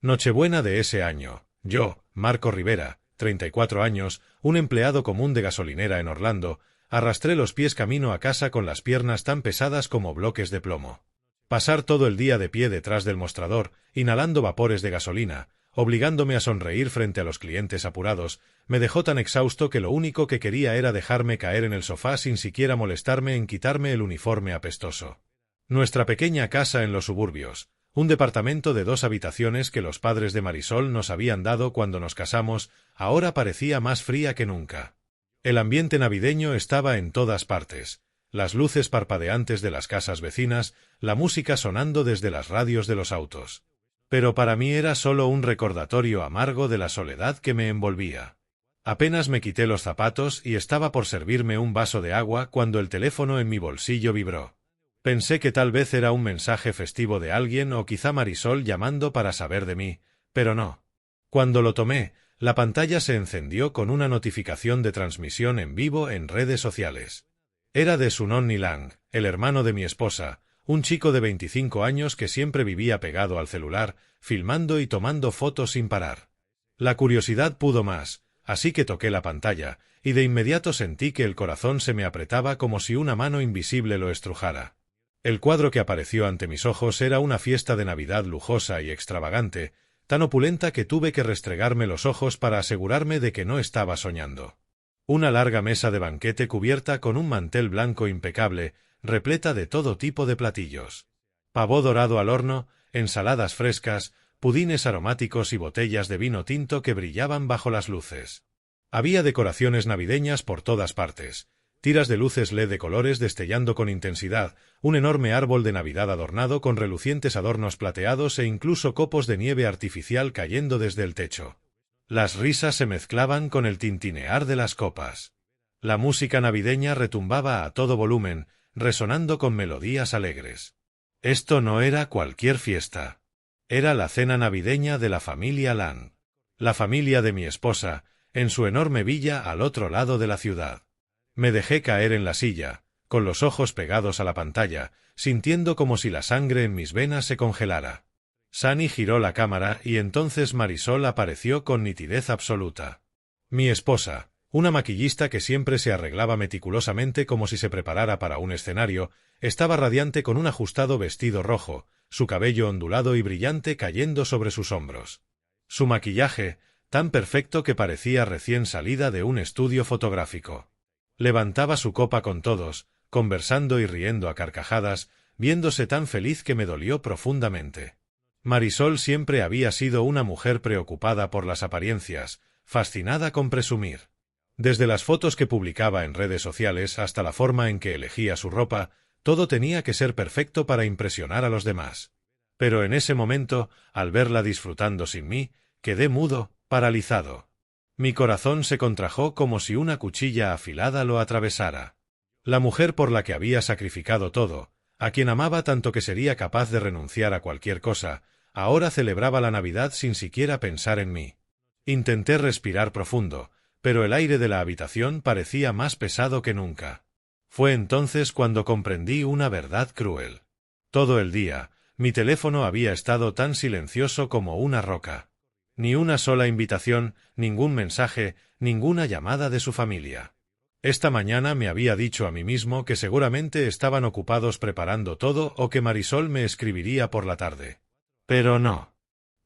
Nochebuena de ese año. Yo, Marco Rivera, 34 años, un empleado común de gasolinera en Orlando, arrastré los pies camino a casa con las piernas tan pesadas como bloques de plomo. Pasar todo el día de pie detrás del mostrador, inhalando vapores de gasolina, obligándome a sonreír frente a los clientes apurados, me dejó tan exhausto que lo único que quería era dejarme caer en el sofá sin siquiera molestarme en quitarme el uniforme apestoso. Nuestra pequeña casa en los suburbios, un departamento de 2 habitaciones que los padres de Marisol nos habían dado cuando nos casamos, ahora parecía más fría que nunca. El ambiente navideño estaba en todas partes, las luces parpadeantes de las casas vecinas, la música sonando desde las radios de los autos. Pero para mí era solo un recordatorio amargo de la soledad que me envolvía. Apenas me quité los zapatos y estaba por servirme un vaso de agua cuando el teléfono en mi bolsillo vibró. Pensé que tal vez era un mensaje festivo de alguien o quizá Marisol llamando para saber de mí, pero no. Cuando lo tomé, la pantalla se encendió con una notificación de transmisión en vivo en redes sociales. Era de Sunonni Lang, el hermano de mi esposa, un chico de 25 años que siempre vivía pegado al celular, filmando y tomando fotos sin parar. La curiosidad pudo más, así que toqué la pantalla, y de inmediato sentí que el corazón se me apretaba como si una mano invisible lo estrujara. El cuadro que apareció ante mis ojos era una fiesta de Navidad lujosa y extravagante, tan opulenta que tuve que restregarme los ojos para asegurarme de que no estaba soñando. Una larga mesa de banquete cubierta con un mantel blanco impecable, repleta de todo tipo de platillos. Pavó dorado al horno, ensaladas frescas, pudines aromáticos y botellas de vino tinto que brillaban bajo las luces. Había decoraciones navideñas por todas partes. Tiras de luces LED de colores destellando con intensidad, un enorme árbol de Navidad adornado con relucientes adornos plateados e incluso copos de nieve artificial cayendo desde el techo. Las risas se mezclaban con el tintinear de las copas. La música navideña retumbaba a todo volumen, resonando con melodías alegres. Esto no era cualquier fiesta. Era la cena navideña de la familia Lang. La familia de mi esposa, en su enorme villa al otro lado de la ciudad. Me dejé caer en la silla, con los ojos pegados a la pantalla, sintiendo como si la sangre en mis venas se congelara. Sunny giró la cámara y entonces Marisol apareció con nitidez absoluta. Mi esposa, una maquillista que siempre se arreglaba meticulosamente como si se preparara para un escenario, estaba radiante con un ajustado vestido rojo, su cabello ondulado y brillante cayendo sobre sus hombros. Su maquillaje, tan perfecto que parecía recién salida de un estudio fotográfico. Levantaba su copa con todos, conversando y riendo a carcajadas, viéndose tan feliz que me dolió profundamente. Marisol siempre había sido una mujer preocupada por las apariencias, fascinada con presumir. Desde las fotos que publicaba en redes sociales hasta la forma en que elegía su ropa, todo tenía que ser perfecto para impresionar a los demás. Pero en ese momento, al verla disfrutando sin mí, quedé mudo, paralizado. Mi corazón se contrajo como si una cuchilla afilada lo atravesara. La mujer por la que había sacrificado todo, a quien amaba tanto que sería capaz de renunciar a cualquier cosa, ahora celebraba la Navidad sin siquiera pensar en mí. Intenté respirar profundo, pero el aire de la habitación parecía más pesado que nunca. Fue entonces cuando comprendí una verdad cruel. Todo el día, mi teléfono había estado tan silencioso como una roca. Ni una sola invitación, ningún mensaje, ninguna llamada de su familia. Esta mañana me había dicho a mí mismo que seguramente estaban ocupados preparando todo o que Marisol me escribiría por la tarde. Pero no.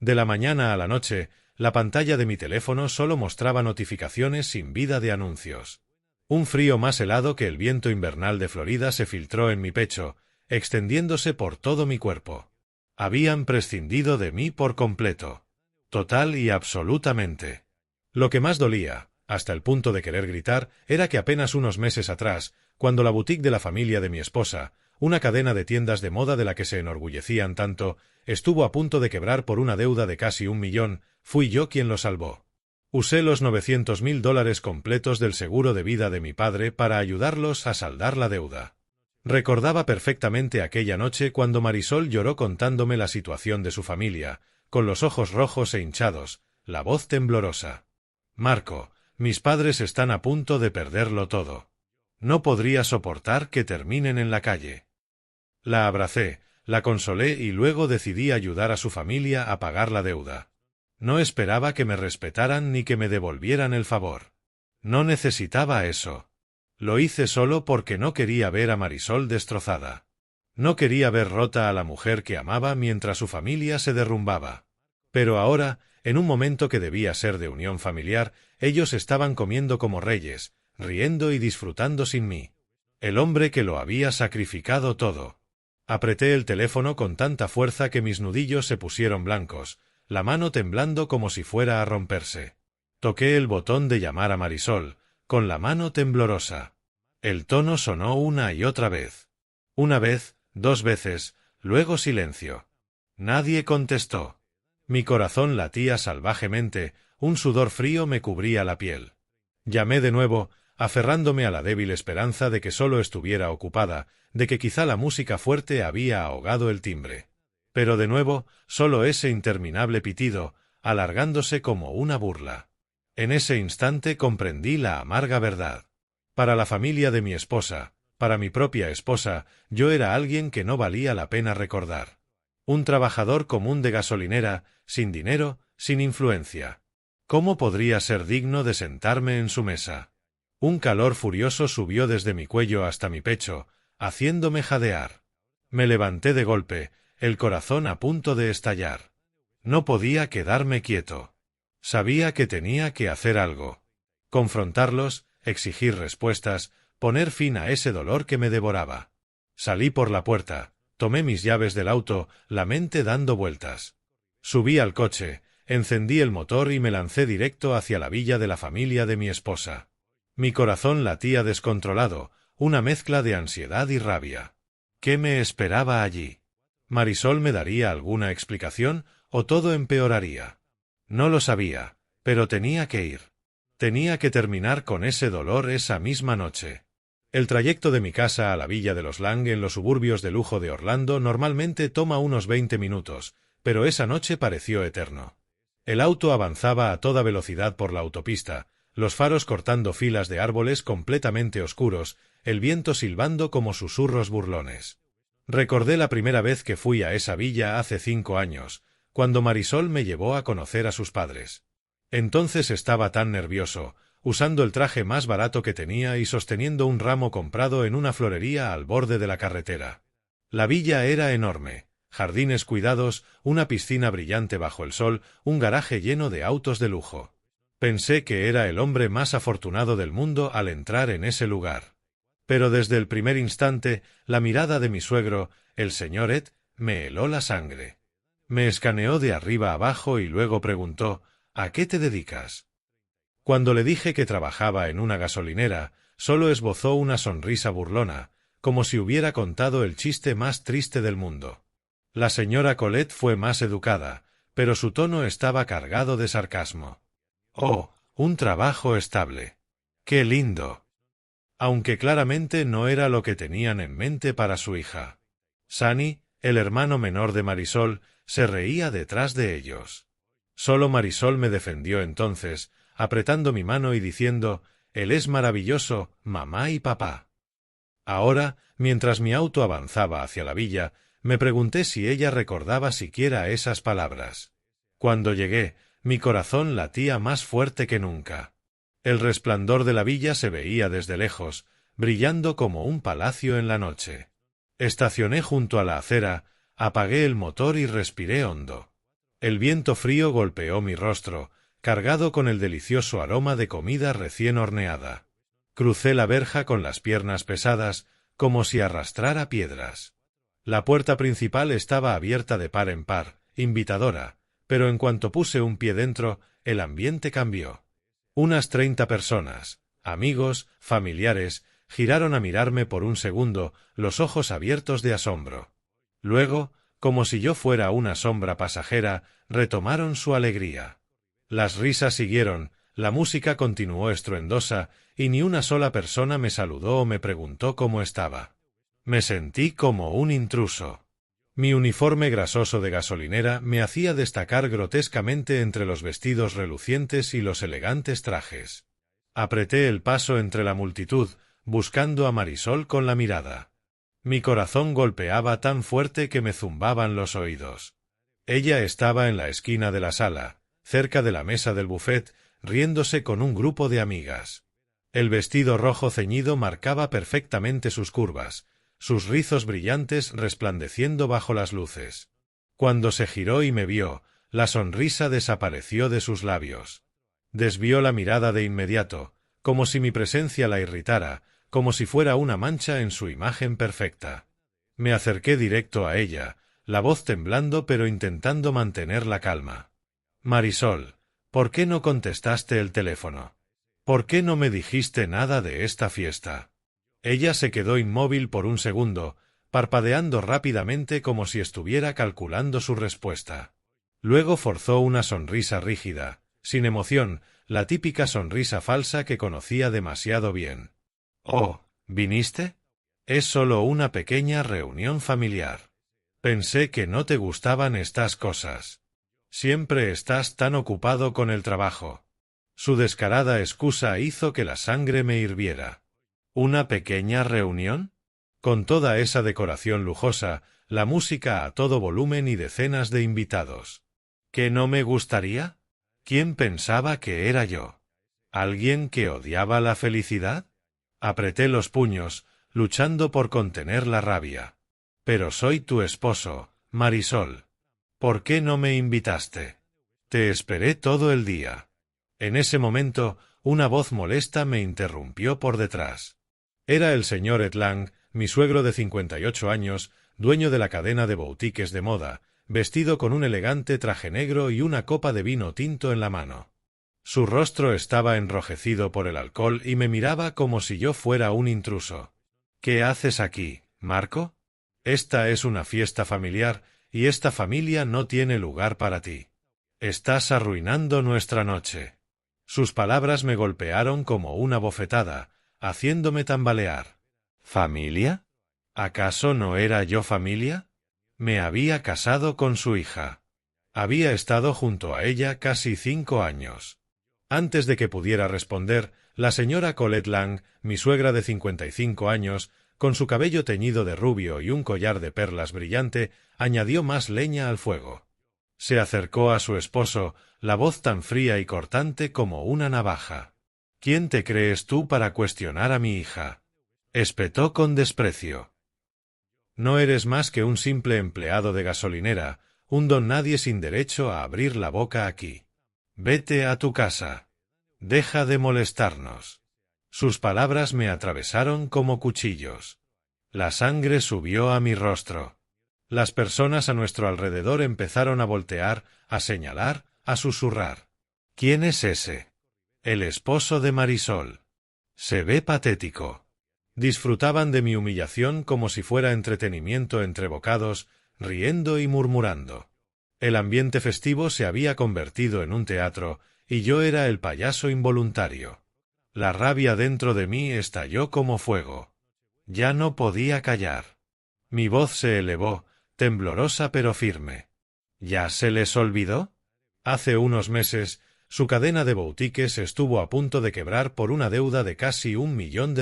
De la mañana a la noche, la pantalla de mi teléfono solo mostraba notificaciones sin vida de anuncios. Un frío más helado que el viento invernal de Florida se filtró en mi pecho, extendiéndose por todo mi cuerpo. Habían prescindido de mí por completo. Total y absolutamente. Lo que más dolía, hasta el punto de querer gritar, era que apenas unos meses atrás, cuando la boutique de la familia de mi esposa, una cadena de tiendas de moda de la que se enorgullecían tanto, estuvo a punto de quebrar por una deuda de casi $1 millón, fui yo quien lo salvó. Usé los $900.000 completos del seguro de vida de mi padre para ayudarlos a saldar la deuda. Recordaba perfectamente aquella noche cuando Marisol lloró contándome la situación de su familia, con los ojos rojos e hinchados, la voz temblorosa. Marco, mis padres están a punto de perderlo todo. No podría soportar que terminen en la calle. La abracé, La consolé y luego decidí ayudar a su familia a pagar la deuda. No esperaba que me respetaran ni que me devolvieran el favor. No necesitaba eso. Lo hice solo porque no quería ver a Marisol destrozada. No quería ver rota a la mujer que amaba mientras su familia se derrumbaba. Pero ahora, en un momento que debía ser de unión familiar, ellos estaban comiendo como reyes, riendo y disfrutando sin mí. El hombre que lo había sacrificado todo. Apreté el teléfono con tanta fuerza que mis nudillos se pusieron blancos, la mano temblando como si fuera a romperse. Toqué el botón de llamar a Marisol, con la mano temblorosa. El tono sonó una y otra vez. Una vez, 2 veces, luego silencio. Nadie contestó. Mi corazón latía salvajemente, un sudor frío me cubría la piel. Llamé de nuevo, aferrándome a la débil esperanza de que solo estuviera ocupada, de que quizá la música fuerte había ahogado el timbre. Pero de nuevo, solo ese interminable pitido, alargándose como una burla. En ese instante comprendí la amarga verdad. Para la familia de mi esposa, para mi propia esposa, yo era alguien que no valía la pena recordar. Un trabajador común de gasolinera, sin dinero, sin influencia. ¿Cómo podría ser digno de sentarme en su mesa? Un calor furioso subió desde mi cuello hasta mi pecho, haciéndome jadear. Me levanté de golpe, el corazón a punto de estallar. No podía quedarme quieto. Sabía que tenía que hacer algo. Confrontarlos, exigir respuestas, poner fin a ese dolor que me devoraba. Salí por la puerta, tomé mis llaves del auto, la mente dando vueltas. Subí al coche, encendí el motor y me lancé directo hacia la villa de la familia de mi esposa. Mi corazón latía descontrolado, una mezcla de ansiedad y rabia. ¿Qué me esperaba allí? ¿Marisol me daría alguna explicación o todo empeoraría? No lo sabía, pero tenía que ir. Tenía que terminar con ese dolor esa misma noche. El trayecto de mi casa a la villa de los Lang en los suburbios de lujo de Orlando normalmente toma unos 20 minutos, pero esa noche pareció eterno. El auto avanzaba a toda velocidad por la autopista, los faros cortando filas de árboles completamente oscuros, el viento silbando como susurros burlones. Recordé la primera vez que fui a esa villa hace 5 años, cuando Marisol me llevó a conocer a sus padres. Entonces estaba tan nervioso, usando el traje más barato que tenía y sosteniendo un ramo comprado en una florería al borde de la carretera. La villa era enorme, jardines cuidados, una piscina brillante bajo el sol, un garaje lleno de autos de lujo. Pensé que era el hombre más afortunado del mundo al entrar en ese lugar. Pero desde el primer instante, la mirada de mi suegro, el señor Ed, me heló la sangre. Me escaneó de arriba abajo y luego preguntó, ¿a qué te dedicas? Cuando le dije que trabajaba en una gasolinera, solo esbozó una sonrisa burlona, como si hubiera contado el chiste más triste del mundo. La señora Colette fue más educada, pero su tono estaba cargado de sarcasmo. «Oh, un trabajo estable. ¡Qué lindo!». Aunque claramente no era lo que tenían en mente para su hija. Sunny, el hermano menor de Marisol, se reía detrás de ellos. Solo Marisol me defendió entonces, apretando mi mano y diciendo, «Él es maravilloso, mamá y papá». Ahora, mientras mi auto avanzaba hacia la villa, me pregunté si ella recordaba siquiera esas palabras. Cuando llegué, mi corazón latía más fuerte que nunca. El resplandor de la villa se veía desde lejos, brillando como un palacio en la noche. Estacioné junto a la acera, apagué el motor y respiré hondo. El viento frío golpeó mi rostro, cargado con el delicioso aroma de comida recién horneada. Crucé la verja con las piernas pesadas, como si arrastrara piedras. La puerta principal estaba abierta de par en par, invitadora, pero en cuanto puse un pie dentro, el ambiente cambió. Unas 30 personas, amigos, familiares, giraron a mirarme por un segundo, los ojos abiertos de asombro. Luego, como si yo fuera una sombra pasajera, retomaron su alegría. Las risas siguieron, la música continuó estruendosa, y ni una sola persona me saludó o me preguntó cómo estaba. Me sentí como un intruso. Mi uniforme grasoso de gasolinera me hacía destacar grotescamente entre los vestidos relucientes y los elegantes trajes. Apreté el paso entre la multitud, buscando a Marisol con la mirada. Mi corazón golpeaba tan fuerte que me zumbaban los oídos. Ella estaba en la esquina de la sala, cerca de la mesa del buffet, riéndose con un grupo de amigas. El vestido rojo ceñido marcaba perfectamente sus curvas, sus rizos brillantes resplandeciendo bajo las luces. Cuando se giró y me vio, la sonrisa desapareció de sus labios. Desvió la mirada de inmediato, como si mi presencia la irritara, como si fuera una mancha en su imagen perfecta. Me acerqué directo a ella, la voz temblando pero intentando mantener la calma. Marisol, ¿por qué no contestaste el teléfono? ¿Por qué no me dijiste nada de esta fiesta? Ella se quedó inmóvil por un segundo, parpadeando rápidamente como si estuviera calculando su respuesta. Luego forzó una sonrisa rígida, sin emoción, la típica sonrisa falsa que conocía demasiado bien. «Oh, ¿viniste? Es solo una pequeña reunión familiar. Pensé que no te gustaban estas cosas. Siempre estás tan ocupado con el trabajo». Su descarada excusa hizo que la sangre me hirviera. ¿Una pequeña reunión? Con toda esa decoración lujosa, la música a todo volumen y decenas de invitados. ¿Que no me gustaría? ¿Quién pensaba que era yo? ¿Alguien que odiaba la felicidad? Apreté los puños, luchando por contener la rabia. Pero soy tu esposo, Marisol. ¿Por qué no me invitaste? Te esperé todo el día. En ese momento, una voz molesta me interrumpió por detrás. Era el señor Ed Lang, mi suegro de 58 años, dueño de la cadena de boutiques de moda, vestido con un elegante traje negro y una copa de vino tinto en la mano. Su rostro estaba enrojecido por el alcohol y me miraba como si yo fuera un intruso. ¿Qué haces aquí, Marco? Esta es una fiesta familiar, y esta familia no tiene lugar para ti. Estás arruinando nuestra noche. Sus palabras me golpearon como una bofetada, haciéndome tambalear. ¿Familia? ¿Acaso no era yo familia? Me había casado con su hija. Había estado junto a ella casi 5 años. Antes de que pudiera responder, la señora Colette Lang, mi suegra de 55 años, con su cabello teñido de rubio y un collar de perlas brillante, añadió más leña al fuego. Se acercó a su esposo, la voz tan fría y cortante como una navaja. ¿Quién te crees tú para cuestionar a mi hija? Espetó con desprecio. No eres más que un simple empleado de gasolinera, un don nadie sin derecho a abrir la boca aquí. Vete a tu casa. Deja de molestarnos. Sus palabras me atravesaron como cuchillos. La sangre subió a mi rostro. Las personas a nuestro alrededor empezaron a voltear, a señalar, a susurrar. ¿Quién es ese? El esposo de Marisol. Se ve patético. Disfrutaban de mi humillación como si fuera entretenimiento entre bocados, riendo y murmurando. El ambiente festivo se había convertido en un teatro, y yo era el payaso involuntario. La rabia dentro de mí estalló como fuego. Ya no podía callar. Mi voz se elevó, temblorosa pero firme. ¿Ya se les olvidó? Hace unos meses, su cadena de boutiques estuvo a punto de quebrar por una deuda de casi $1 millón.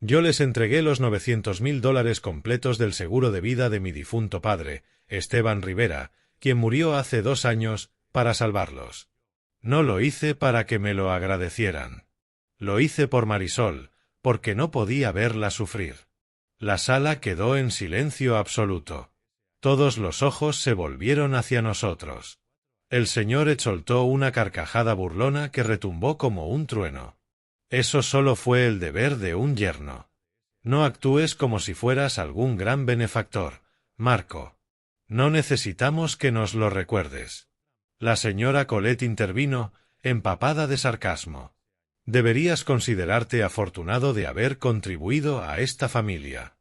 Yo les entregué los $900.000 completos del seguro de vida de mi difunto padre, Esteban Rivera, quien murió hace 2 años, para salvarlos. No lo hice para que me lo agradecieran. Lo hice por Marisol, porque no podía verla sufrir. La sala quedó en silencio absoluto. Todos los ojos se volvieron hacia nosotros. El señor Ed soltó una carcajada burlona que retumbó como un trueno. Eso solo fue el deber de un yerno. No actúes como si fueras algún gran benefactor, Marco. No necesitamos que nos lo recuerdes. La señora Colette intervino, empapada de sarcasmo. Deberías considerarte afortunado de haber contribuido a esta familia.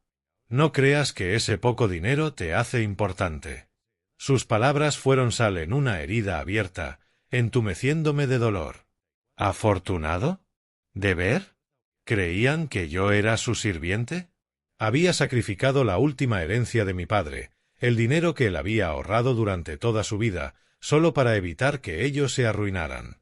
No creas que ese poco dinero te hace importante. Sus palabras fueron sal en una herida abierta, entumeciéndome de dolor. ¿Afortunado? ¿Deber? ¿Creían que yo era su sirviente? Había sacrificado la última herencia de mi padre, el dinero que él había ahorrado durante toda su vida, solo para evitar que ellos se arruinaran.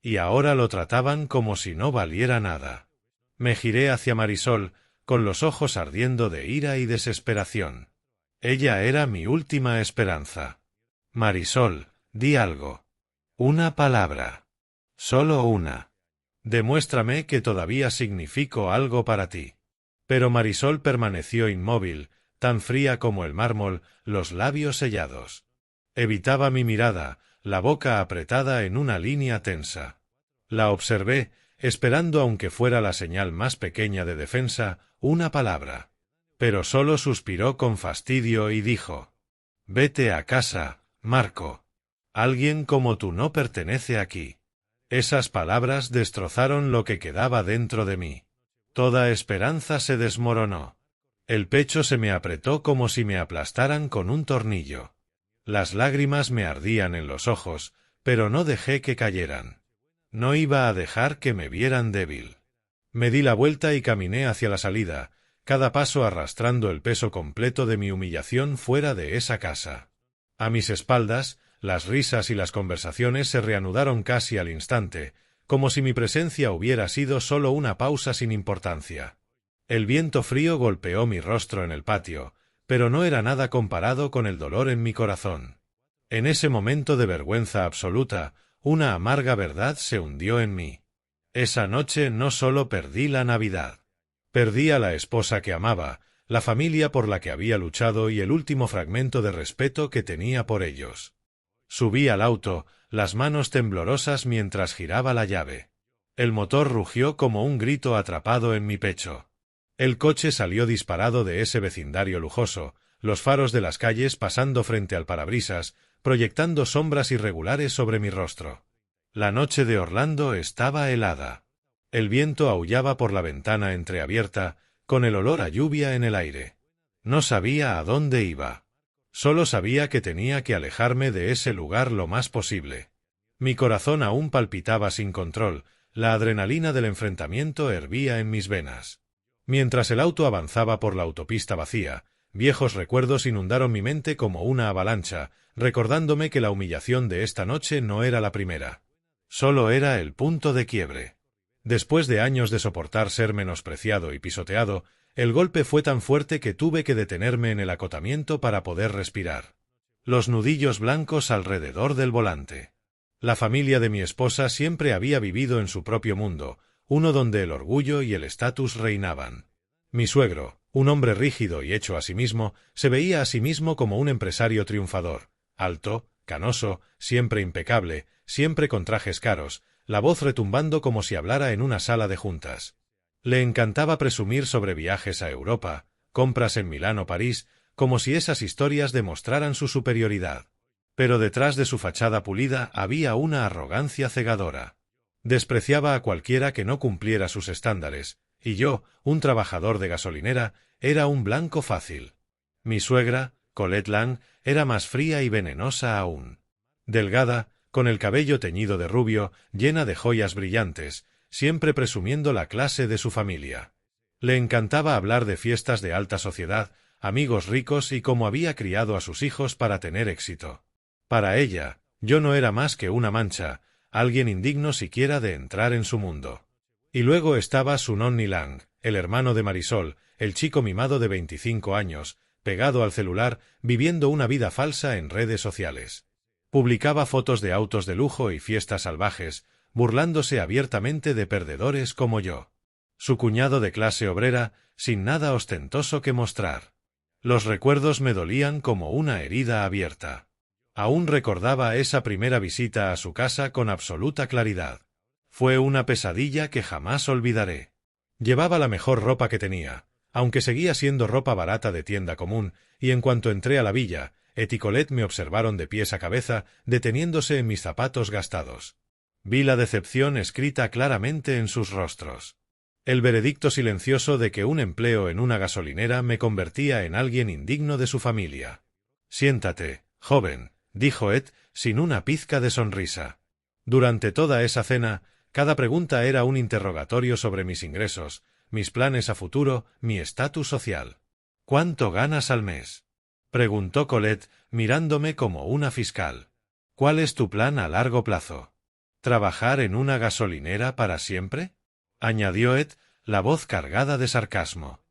Y ahora lo trataban como si no valiera nada. Me giré hacia Marisol, con los ojos ardiendo de ira y desesperación. Ella era mi última esperanza. Marisol, di algo. Una palabra. Solo una. Demuéstrame que todavía significo algo para ti. Pero Marisol permaneció inmóvil, tan fría como el mármol, los labios sellados. Evitaba mi mirada, la boca apretada en una línea tensa. La observé, esperando aunque fuera la señal más pequeña de defensa, una palabra. Pero solo suspiró con fastidio y dijo: «Vete a casa, Marco. Alguien como tú no pertenece aquí». Esas palabras destrozaron lo que quedaba dentro de mí. Toda esperanza se desmoronó. El pecho se me apretó como si me aplastaran con un tornillo. Las lágrimas me ardían en los ojos, pero no dejé que cayeran. No iba a dejar que me vieran débil. Me di la vuelta y caminé hacia la salida, cada paso arrastrando el peso completo de mi humillación fuera de esa casa. A mis espaldas, las risas y las conversaciones se reanudaron casi al instante, como si mi presencia hubiera sido solo una pausa sin importancia. El viento frío golpeó mi rostro en el patio, pero no era nada comparado con el dolor en mi corazón. En ese momento de vergüenza absoluta, una amarga verdad se hundió en mí. Esa noche no solo perdí la Navidad. Perdí a la esposa que amaba, la familia por la que había luchado y el último fragmento de respeto que tenía por ellos. Subí al auto, las manos temblorosas mientras giraba la llave. El motor rugió como un grito atrapado en mi pecho. El coche salió disparado de ese vecindario lujoso, los faros de las calles pasando frente al parabrisas, proyectando sombras irregulares sobre mi rostro. La noche de Orlando estaba helada. El viento aullaba por la ventana entreabierta, con el olor a lluvia en el aire. No sabía a dónde iba. Solo sabía que tenía que alejarme de ese lugar lo más posible. Mi corazón aún palpitaba sin control, la adrenalina del enfrentamiento hervía en mis venas. Mientras el auto avanzaba por la autopista vacía, viejos recuerdos inundaron mi mente como una avalancha, recordándome que la humillación de esta noche no era la primera. Solo era el punto de quiebre. Después de años de soportar ser menospreciado y pisoteado, el golpe fue tan fuerte que tuve que detenerme en el acotamiento para poder respirar. Los nudillos blancos alrededor del volante. La familia de mi esposa siempre había vivido en su propio mundo, uno donde el orgullo y el estatus reinaban. Mi suegro, un hombre rígido y hecho a sí mismo, se veía a sí mismo como un empresario triunfador, alto, canoso, siempre impecable, siempre con trajes caros, la voz retumbando como si hablara en una sala de juntas. Le encantaba presumir sobre viajes a Europa, compras en Milán o París, como si esas historias demostraran su superioridad. Pero detrás de su fachada pulida había una arrogancia cegadora. Despreciaba a cualquiera que no cumpliera sus estándares, y yo, un trabajador de gasolinera, era un blanco fácil. Mi suegra, Colette Lang, era más fría y venenosa aún. Delgada, con el cabello teñido de rubio, llena de joyas brillantes, siempre presumiendo la clase de su familia. Le encantaba hablar de fiestas de alta sociedad, amigos ricos y cómo había criado a sus hijos para tener éxito. Para ella, yo no era más que una mancha, alguien indigno siquiera de entrar en su mundo. Y luego estaba Sunonni Lang, el hermano de Marisol, el chico mimado de 25 años, pegado al celular, viviendo una vida falsa en redes sociales. Publicaba fotos de autos de lujo y fiestas salvajes, burlándose abiertamente de perdedores como yo. Su cuñado de clase obrera, sin nada ostentoso que mostrar. Los recuerdos me dolían como una herida abierta. Aún recordaba esa primera visita a su casa con absoluta claridad. Fue una pesadilla que jamás olvidaré. Llevaba la mejor ropa que tenía, aunque seguía siendo ropa barata de tienda común, y en cuanto entré a la villa, Ed y Colette me observaron de pies a cabeza, deteniéndose en mis zapatos gastados. Vi la decepción escrita claramente en sus rostros. El veredicto silencioso de que un empleo en una gasolinera me convertía en alguien indigno de su familia. «Siéntate, joven», dijo Ed, sin una pizca de sonrisa. Durante toda esa cena, cada pregunta era un interrogatorio sobre mis ingresos, mis planes a futuro, mi estatus social. «¿Cuánto ganas al mes?», preguntó Colette, mirándome como una fiscal. «¿Cuál es tu plan a largo plazo? ¿Trabajar en una gasolinera para siempre?», añadió Ed, la voz cargada de sarcasmo.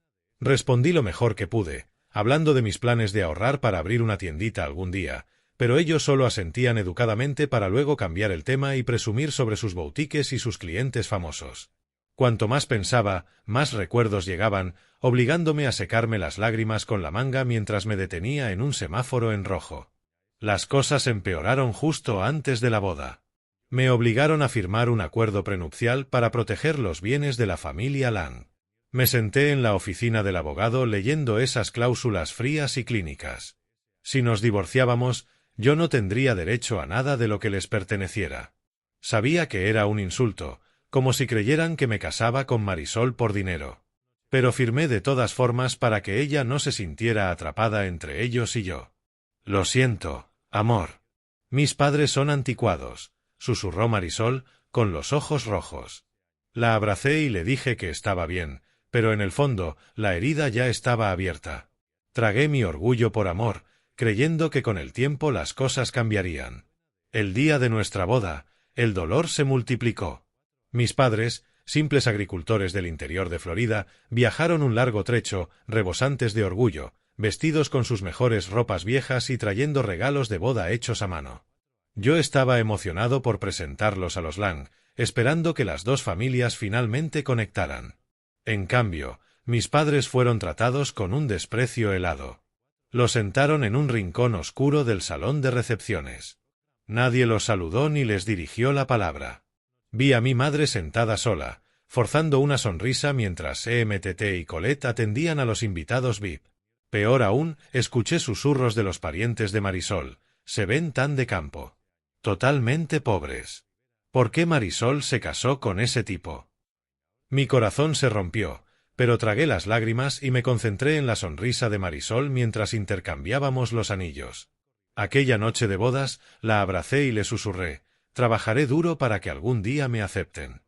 Respondí lo mejor que pude, hablando de mis planes de ahorrar para abrir una tiendita algún día, pero ellos solo asentían educadamente para luego cambiar el tema y presumir sobre sus boutiques y sus clientes famosos. Cuanto más pensaba, más recuerdos llegaban, obligándome a secarme las lágrimas con la manga mientras me detenía en un semáforo en rojo. Las cosas empeoraron justo antes de la boda. Me obligaron a firmar un acuerdo prenupcial para proteger los bienes de la familia Lang. Me senté en la oficina del abogado leyendo esas cláusulas frías y clínicas. Si nos divorciábamos, yo no tendría derecho a nada de lo que les perteneciera. Sabía que era un insulto, como si creyeran que me casaba con Marisol por dinero. Pero firmé de todas formas para que ella no se sintiera atrapada entre ellos y yo. Lo siento, amor. Mis padres son anticuados, susurró Marisol, con los ojos rojos. La abracé y le dije que estaba bien, pero en el fondo, la herida ya estaba abierta. Tragué mi orgullo por amor, creyendo que con el tiempo las cosas cambiarían. El día de nuestra boda, el dolor se multiplicó. Mis padres, simples agricultores del interior de Florida, viajaron un largo trecho, rebosantes de orgullo, vestidos con sus mejores ropas viejas y trayendo regalos de boda hechos a mano. Yo estaba emocionado por presentarlos a los Lang, esperando que las dos familias finalmente conectaran. En cambio, mis padres fueron tratados con un desprecio helado. Los sentaron en un rincón oscuro del salón de recepciones. Nadie los saludó ni les dirigió la palabra. Vi a mi madre sentada sola, forzando una sonrisa mientras EMTT y Colette atendían a los invitados VIP. Peor aún, escuché susurros de los parientes de Marisol. Se ven tan de campo. Totalmente pobres. ¿Por qué Marisol se casó con ese tipo? Mi corazón se rompió, pero tragué las lágrimas y me concentré en la sonrisa de Marisol mientras intercambiábamos los anillos. Aquella noche de bodas, la abracé y le susurré: trabajaré duro para que algún día me acepten.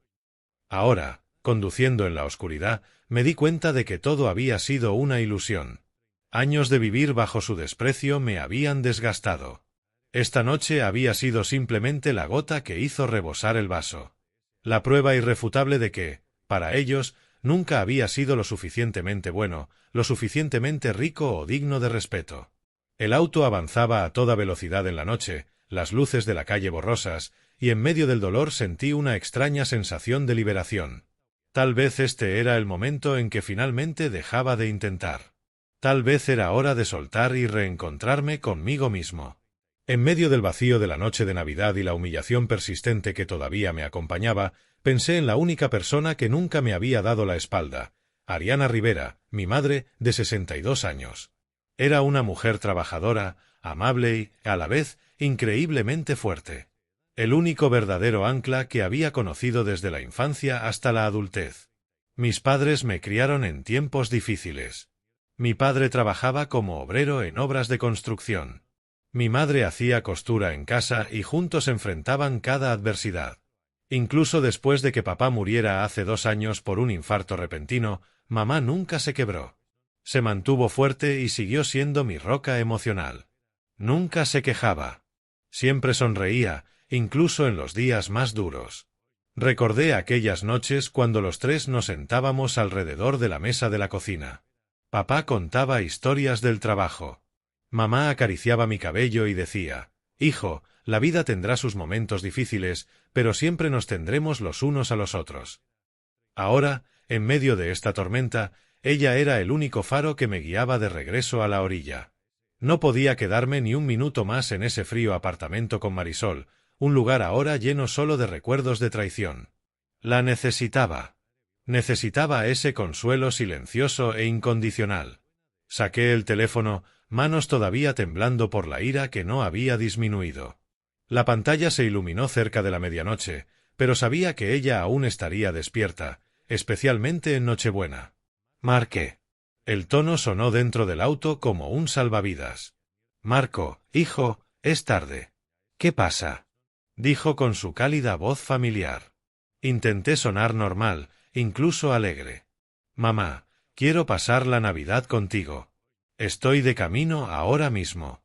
Ahora, conduciendo en la oscuridad, me di cuenta de que todo había sido una ilusión. Años de vivir bajo su desprecio me habían desgastado. Esta noche había sido simplemente la gota que hizo rebosar el vaso. La prueba irrefutable de que, para ellos, nunca había sido lo suficientemente bueno, lo suficientemente rico o digno de respeto. El auto avanzaba a toda velocidad en la noche, las luces de la calle borrosas, y en medio del dolor sentí una extraña sensación de liberación. Tal vez este era el momento en que finalmente dejaba de intentar. Tal vez era hora de soltar y reencontrarme conmigo mismo. En medio del vacío de la noche de Navidad y la humillación persistente que todavía me acompañaba, pensé en la única persona que nunca me había dado la espalda, Ariana Rivera, mi madre, de 62 años. Era una mujer trabajadora, amable y, a la vez, increíblemente fuerte. El único verdadero ancla que había conocido desde la infancia hasta la adultez. Mis padres me criaron en tiempos difíciles. Mi padre trabajaba como obrero en obras de construcción. Mi madre hacía costura en casa y juntos enfrentaban cada adversidad. Incluso después de que papá muriera hace 2 años por un infarto repentino, mamá nunca se quebró. Se mantuvo fuerte y siguió siendo mi roca emocional. Nunca se quejaba. Siempre sonreía, incluso en los días más duros. Recordé aquellas noches cuando los tres nos sentábamos alrededor de la mesa de la cocina. Papá contaba historias del trabajo. Mamá acariciaba mi cabello y decía: «Hijo, la vida tendrá sus momentos difíciles, pero siempre nos tendremos los unos a los otros». Ahora, en medio de esta tormenta, ella era el único faro que me guiaba de regreso a la orilla. No podía quedarme ni un minuto más en ese frío apartamento con Marisol, un lugar ahora lleno solo de recuerdos de traición. La necesitaba. Necesitaba ese consuelo silencioso e incondicional. Saqué el teléfono, manos todavía temblando por la ira que no había disminuido. La pantalla se iluminó cerca de la medianoche, pero sabía que ella aún estaría despierta, especialmente en Nochebuena. Marqué. El tono sonó dentro del auto como un salvavidas. «Marco, hijo, es tarde». «¿Qué pasa?», dijo con su cálida voz familiar. Intenté sonar normal, incluso alegre. «Mamá, quiero pasar la Navidad contigo. Estoy de camino ahora mismo».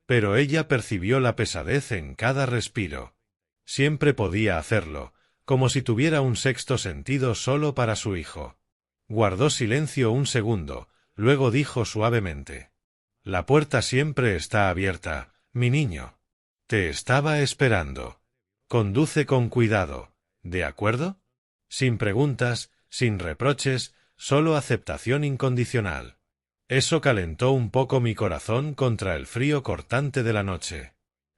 Pero ella percibió la pesadez en cada respiro. Siempre podía hacerlo, como si tuviera un sexto sentido solo para su hijo. Guardó silencio un segundo, Luego dijo suavemente: «La puerta siempre está abierta, mi niño. Te estaba esperando. Conduce con cuidado, ¿de acuerdo? Sin preguntas, sin reproches, solo aceptación incondicional». Eso calentó un poco mi corazón contra el frío cortante de la noche.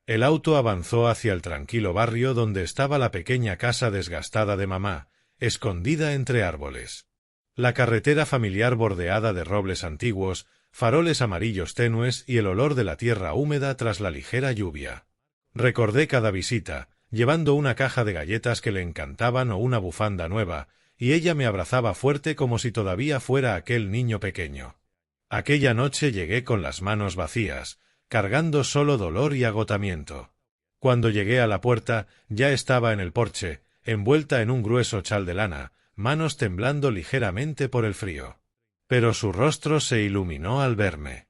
El auto avanzó hacia el tranquilo barrio donde estaba la pequeña casa desgastada de mamá, escondida entre árboles. La carretera familiar bordeada de robles antiguos, faroles amarillos tenues y el olor de la tierra húmeda tras la ligera lluvia. Recordé cada visita, llevando una caja de galletas que le encantaban o una bufanda nueva, y ella me abrazaba fuerte como si todavía fuera aquel niño pequeño. Aquella noche llegué con las manos vacías, cargando solo dolor y agotamiento. Cuando llegué a la puerta, ya estaba en el porche, envuelta en un grueso chal de lana, manos temblando ligeramente por el frío. Pero su rostro se iluminó al verme.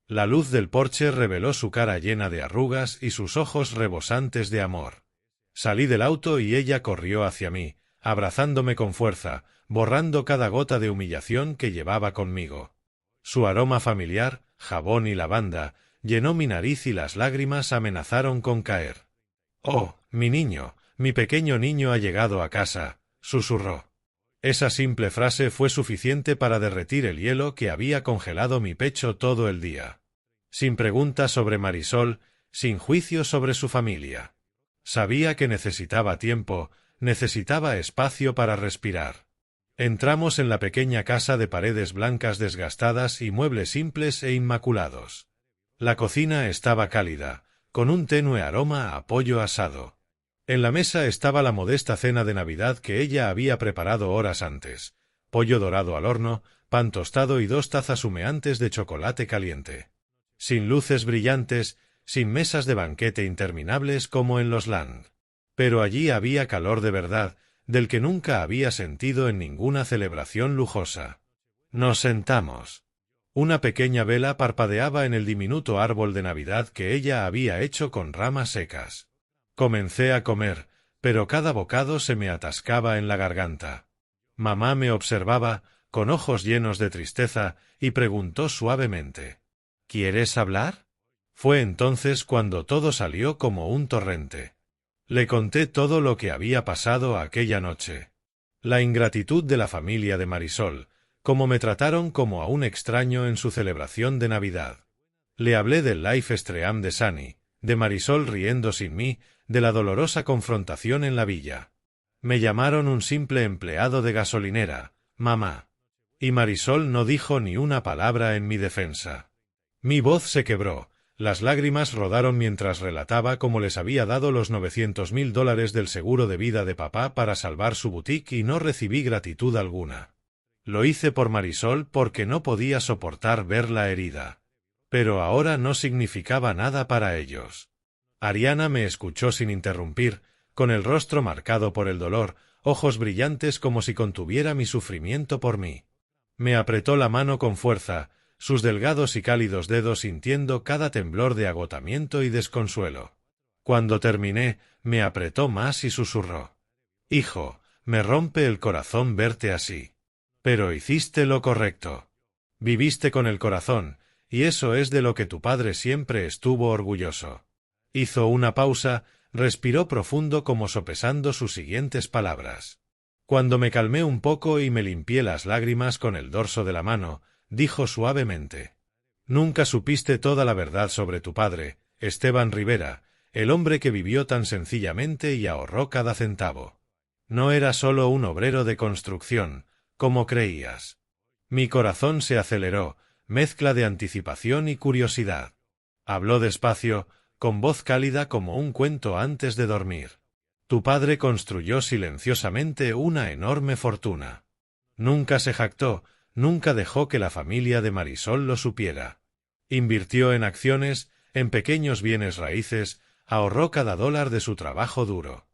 La luz del porche reveló su cara llena de arrugas y sus ojos rebosantes de amor. Salí del auto y ella corrió hacia mí, abrazándome con fuerza, borrando cada gota de humillación que llevaba conmigo. Su aroma familiar, jabón y lavanda, llenó mi nariz y las lágrimas amenazaron con caer. «Oh, mi niño, mi pequeño niño ha llegado a casa», susurró. Esa simple frase fue suficiente para derretir el hielo que había congelado mi pecho todo el día. Sin preguntas sobre Marisol, sin juicio sobre su familia. Sabía que necesitaba tiempo, necesitaba espacio para respirar. Entramos en la pequeña casa de paredes blancas desgastadas y muebles simples e inmaculados. La cocina estaba cálida, con un tenue aroma a pollo asado. En la mesa estaba la modesta cena de Navidad que ella había preparado horas antes: pollo dorado al horno, pan tostado y 2 tazas humeantes de chocolate caliente. Sin luces brillantes, sin mesas de banquete interminables como en los Land. Pero allí había calor de verdad, del que nunca había sentido en ninguna celebración lujosa. Nos sentamos. Una pequeña vela parpadeaba en el diminuto árbol de Navidad que ella había hecho con ramas secas. Comencé a comer, pero cada bocado se me atascaba en la garganta. Mamá me observaba, con ojos llenos de tristeza, y preguntó suavemente: «¿Quieres hablar?». Fue entonces cuando todo salió como un torrente. Le conté todo lo que había pasado aquella noche. La ingratitud de la familia de Marisol, cómo me trataron como a un extraño en su celebración de Navidad. Le hablé del life stream de Sunny, de Marisol riendo sin mí, de la dolorosa confrontación en la villa. Me llamaron un simple empleado de gasolinera, mamá. Y Marisol no dijo ni una palabra en mi defensa. Mi voz se quebró. Las lágrimas rodaron mientras relataba cómo les había dado los $900.000 del seguro de vida de papá para salvar su boutique y no recibí gratitud alguna. Lo hice por Marisol porque no podía soportar verla herida. Pero ahora no significaba nada para ellos. Ariana me escuchó sin interrumpir, con el rostro marcado por el dolor, ojos brillantes como si contuviera mi sufrimiento por mí. Me apretó la mano con fuerza, sus delgados y cálidos dedos sintiendo cada temblor de agotamiento y desconsuelo. Cuando terminé, me apretó más y susurró: «Hijo, me rompe el corazón verte así. Pero hiciste lo correcto. Viviste con el corazón, y eso es de lo que tu padre siempre estuvo orgulloso». Hizo una pausa, respiró profundo como sopesando sus siguientes palabras. Cuando me calmé un poco y me limpié las lágrimas con el dorso de la mano, dijo suavemente: «Nunca supiste toda la verdad sobre tu padre, Esteban Rivera, el hombre que vivió tan sencillamente y ahorró cada centavo. No era solo un obrero de construcción, como creías». Mi corazón se aceleró, mezcla de anticipación y curiosidad. Habló despacio, con voz cálida como un cuento antes de dormir. «Tu padre construyó silenciosamente una enorme fortuna. Nunca se jactó, nunca dejó que la familia de Marisol lo supiera. Invirtió en acciones, en pequeños bienes raíces, ahorró cada dólar de su trabajo duro.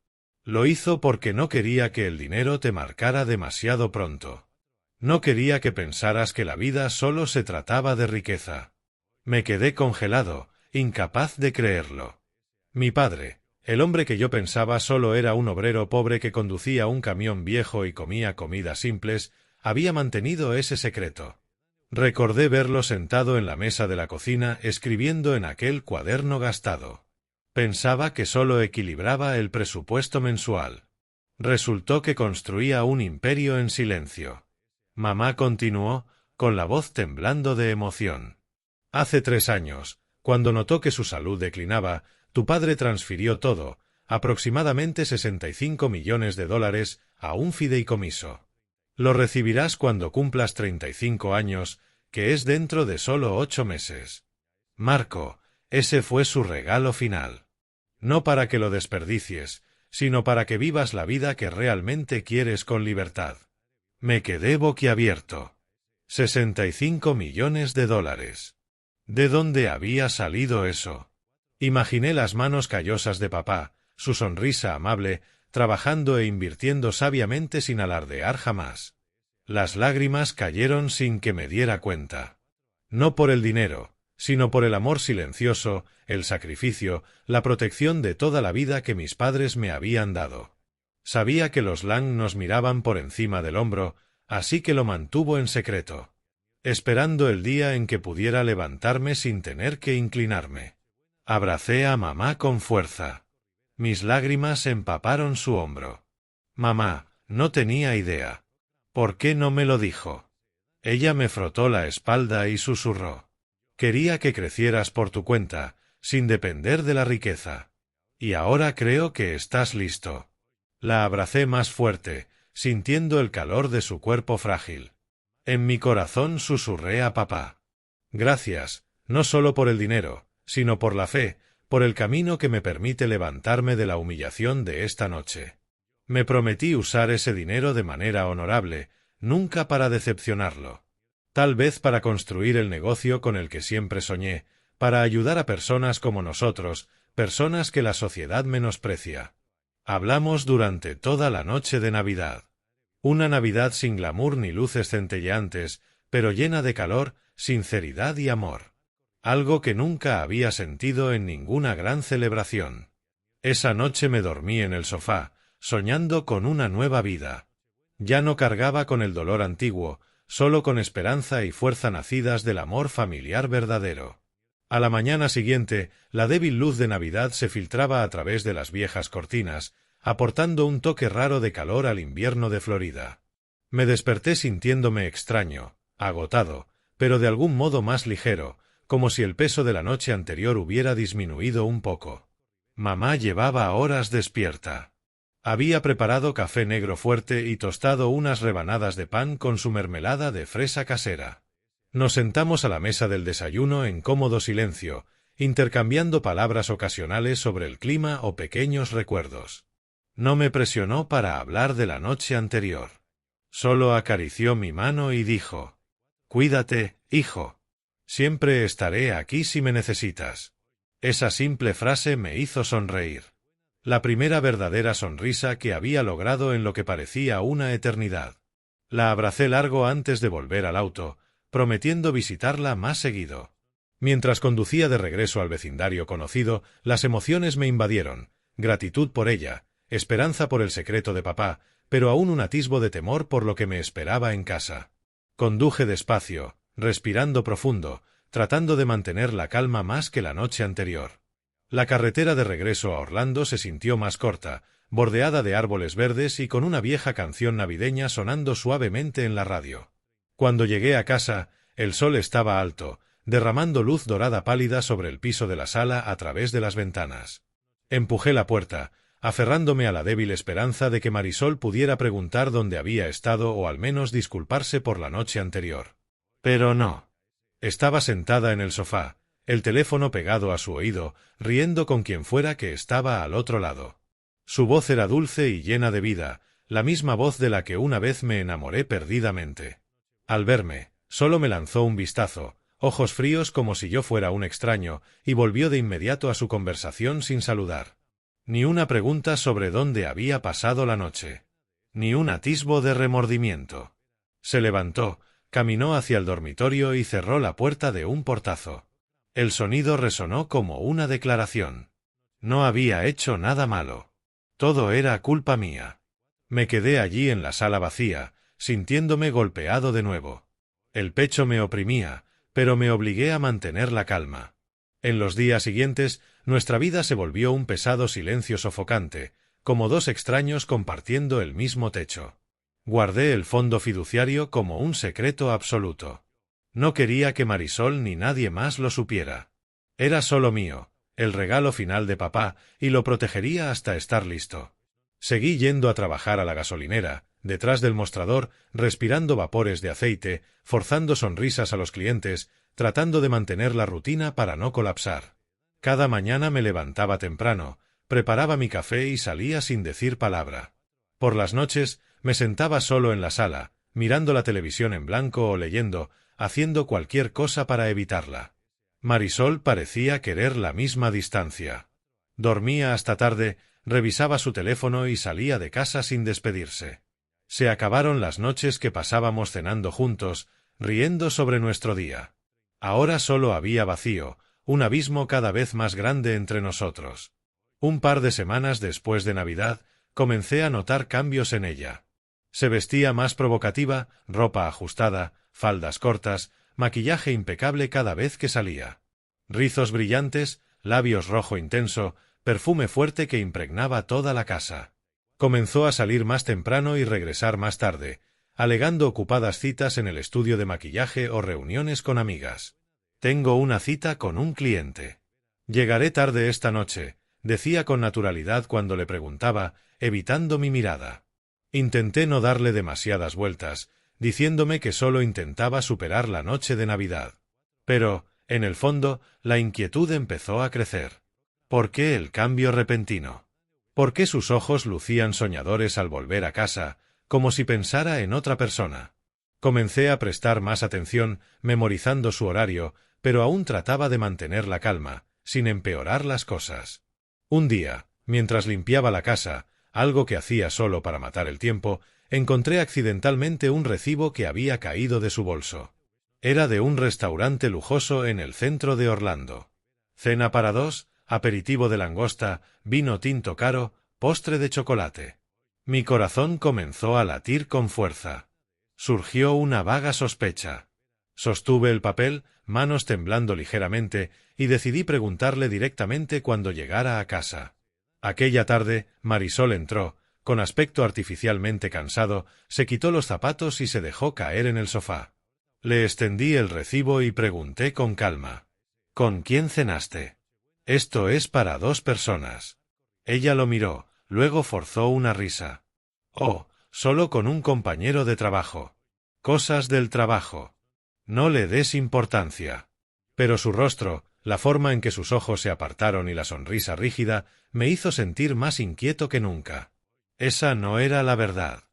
Lo hizo porque no quería que el dinero te marcara demasiado pronto. No quería que pensaras que la vida solo se trataba de riqueza». Me quedé congelado, incapaz de creerlo. Mi padre, el hombre que yo pensaba solo era un obrero pobre que conducía un camión viejo y comía comidas simples, había mantenido ese secreto. Recordé verlo sentado en la mesa de la cocina escribiendo en aquel cuaderno gastado. Pensaba que solo equilibraba el presupuesto mensual. Resultó que construía un imperio en silencio. Mamá continuó, con la voz temblando de emoción. Hace 3 años, cuando notó que su salud declinaba, tu padre transfirió todo, aproximadamente $65 millones, a un fideicomiso. Lo recibirás cuando cumplas 35 años, que es dentro de solo 8 meses. Marco, ese fue su regalo final. No para que lo desperdicies, sino para que vivas la vida que realmente quieres con libertad. Me quedé boquiabierto. $65 millones. ¿De dónde había salido eso? Imaginé las manos callosas de papá, su sonrisa amable, trabajando e invirtiendo sabiamente sin alardear jamás. Las lágrimas cayeron sin que me diera cuenta. No por el dinero, sino por el amor silencioso, el sacrificio, la protección de toda la vida que mis padres me habían dado. Sabía que los Lang nos miraban por encima del hombro, así que lo mantuvo en secreto, esperando el día en que pudiera levantarme sin tener que inclinarme. Abracé a mamá con fuerza. Mis lágrimas empaparon su hombro. Mamá, no tenía idea. ¿Por qué no me lo dijo? Ella me frotó la espalda y susurró. Quería que crecieras por tu cuenta, sin depender de la riqueza. Y ahora creo que estás listo. La abracé más fuerte, sintiendo el calor de su cuerpo frágil. En mi corazón susurré a papá. Gracias, no solo por el dinero, sino por la fe, por el camino que me permite levantarme de la humillación de esta noche. Me prometí usar ese dinero de manera honorable, nunca para decepcionarlo. Tal vez para construir el negocio con el que siempre soñé, para ayudar a personas como nosotros, personas que la sociedad menosprecia. Hablamos durante toda la noche de Navidad. Una Navidad sin glamour ni luces centelleantes, pero llena de calor, sinceridad y amor. Algo que nunca había sentido en ninguna gran celebración. Esa noche me dormí en el sofá, soñando con una nueva vida. Ya no cargaba con el dolor antiguo, solo con esperanza y fuerza nacidas del amor familiar verdadero. A la mañana siguiente, la débil luz de Navidad se filtraba a través de las viejas cortinas, aportando un toque raro de calor al invierno de Florida. Me desperté sintiéndome extraño, agotado, pero de algún modo más ligero, como si el peso de la noche anterior hubiera disminuido un poco. Mamá llevaba horas despierta. Había preparado café negro fuerte y tostado unas rebanadas de pan con su mermelada de fresa casera. Nos sentamos a la mesa del desayuno en cómodo silencio, intercambiando palabras ocasionales sobre el clima o pequeños recuerdos. No me presionó para hablar de la noche anterior. Solo acarició mi mano y dijo: «Cuídate, hijo. Siempre estaré aquí si me necesitas». Esa simple frase me hizo sonreír. La primera verdadera sonrisa que había logrado en lo que parecía una eternidad. La abracé largo antes de volver al auto, prometiendo visitarla más seguido. Mientras conducía de regreso al vecindario conocido, las emociones me invadieron, gratitud por ella, esperanza por el secreto de papá, pero aún un atisbo de temor por lo que me esperaba en casa. Conduje despacio, respirando profundo, tratando de mantener la calma más que la noche anterior. La carretera de regreso a Orlando se sintió más corta, bordeada de árboles verdes y con una vieja canción navideña sonando suavemente en la radio. Cuando llegué a casa, el sol estaba alto, derramando luz dorada pálida sobre el piso de la sala a través de las ventanas. Empujé la puerta, aferrándome a la débil esperanza de que Marisol pudiera preguntar dónde había estado o al menos disculparse por la noche anterior. Pero no. Estaba sentada en el sofá, el teléfono pegado a su oído, riendo con quien fuera que estaba al otro lado. Su voz era dulce y llena de vida, la misma voz de la que una vez me enamoré perdidamente. Al verme, solo me lanzó un vistazo, ojos fríos como si yo fuera un extraño, y volvió de inmediato a su conversación sin saludar. Ni una pregunta sobre dónde había pasado la noche. Ni un atisbo de remordimiento. Se levantó, caminó hacia el dormitorio y cerró la puerta de un portazo. El sonido resonó como una declaración. No había hecho nada malo. Todo era culpa mía. Me quedé allí en la sala vacía, sintiéndome golpeado de nuevo. El pecho me oprimía, pero me obligué a mantener la calma. En los días siguientes, nuestra vida se volvió un pesado silencio sofocante, como dos extraños compartiendo el mismo techo. Guardé el fondo fiduciario como un secreto absoluto. No quería que Marisol ni nadie más lo supiera. Era solo mío, el regalo final de papá, y lo protegería hasta estar listo. Seguí yendo a trabajar a la gasolinera, detrás del mostrador, respirando vapores de aceite, forzando sonrisas a los clientes, tratando de mantener la rutina para no colapsar. Cada mañana me levantaba temprano, preparaba mi café y salía sin decir palabra. Por las noches me sentaba solo en la sala, mirando la televisión en blanco o leyendo, haciendo cualquier cosa para evitarla. Marisol parecía querer la misma distancia. Dormía hasta tarde, revisaba su teléfono y salía de casa sin despedirse. Se acabaron las noches que pasábamos cenando juntos, riendo sobre nuestro día. Ahora solo había vacío, un abismo cada vez más grande entre nosotros. Un par de semanas después de Navidad, comencé a notar cambios en ella. Se vestía más provocativa, ropa ajustada, faldas cortas, maquillaje impecable cada vez que salía. Rizos brillantes, labios rojo intenso, perfume fuerte que impregnaba toda la casa. Comenzó a salir más temprano y regresar más tarde, alegando ocupadas citas en el estudio de maquillaje o reuniones con amigas. Tengo una cita con un cliente. Llegaré tarde esta noche, decía con naturalidad cuando le preguntaba, evitando mi mirada. Intenté no darle demasiadas vueltas, diciéndome que solo intentaba superar la noche de Navidad. Pero, en el fondo, la inquietud empezó a crecer. ¿Por qué el cambio repentino? ¿Por qué sus ojos lucían soñadores al volver a casa, como si pensara en otra persona? Comencé a prestar más atención, memorizando su horario, pero aún trataba de mantener la calma, sin empeorar las cosas. Un día, mientras limpiaba la casa, algo que hacía solo para matar el tiempo, encontré accidentalmente un recibo que había caído de su bolso. Era de un restaurante lujoso en el centro de Orlando. Cena para dos, aperitivo de langosta, vino tinto caro, postre de chocolate. Mi corazón comenzó a latir con fuerza. Surgió una vaga sospecha. Sostuve el papel, manos temblando ligeramente, y decidí preguntarle directamente cuando llegara a casa. Aquella tarde, Marisol entró, con aspecto artificialmente cansado, se quitó los zapatos y se dejó caer en el sofá. Le extendí el recibo y pregunté con calma. ¿Con quién cenaste? Esto es para 2 personas. Ella lo miró, luego forzó una risa. Oh, solo con un compañero de trabajo. Cosas del trabajo. No le des importancia. Pero su rostro, la forma en que sus ojos se apartaron y la sonrisa rígida, me hizo sentir más inquieto que nunca. Esa no era la verdad.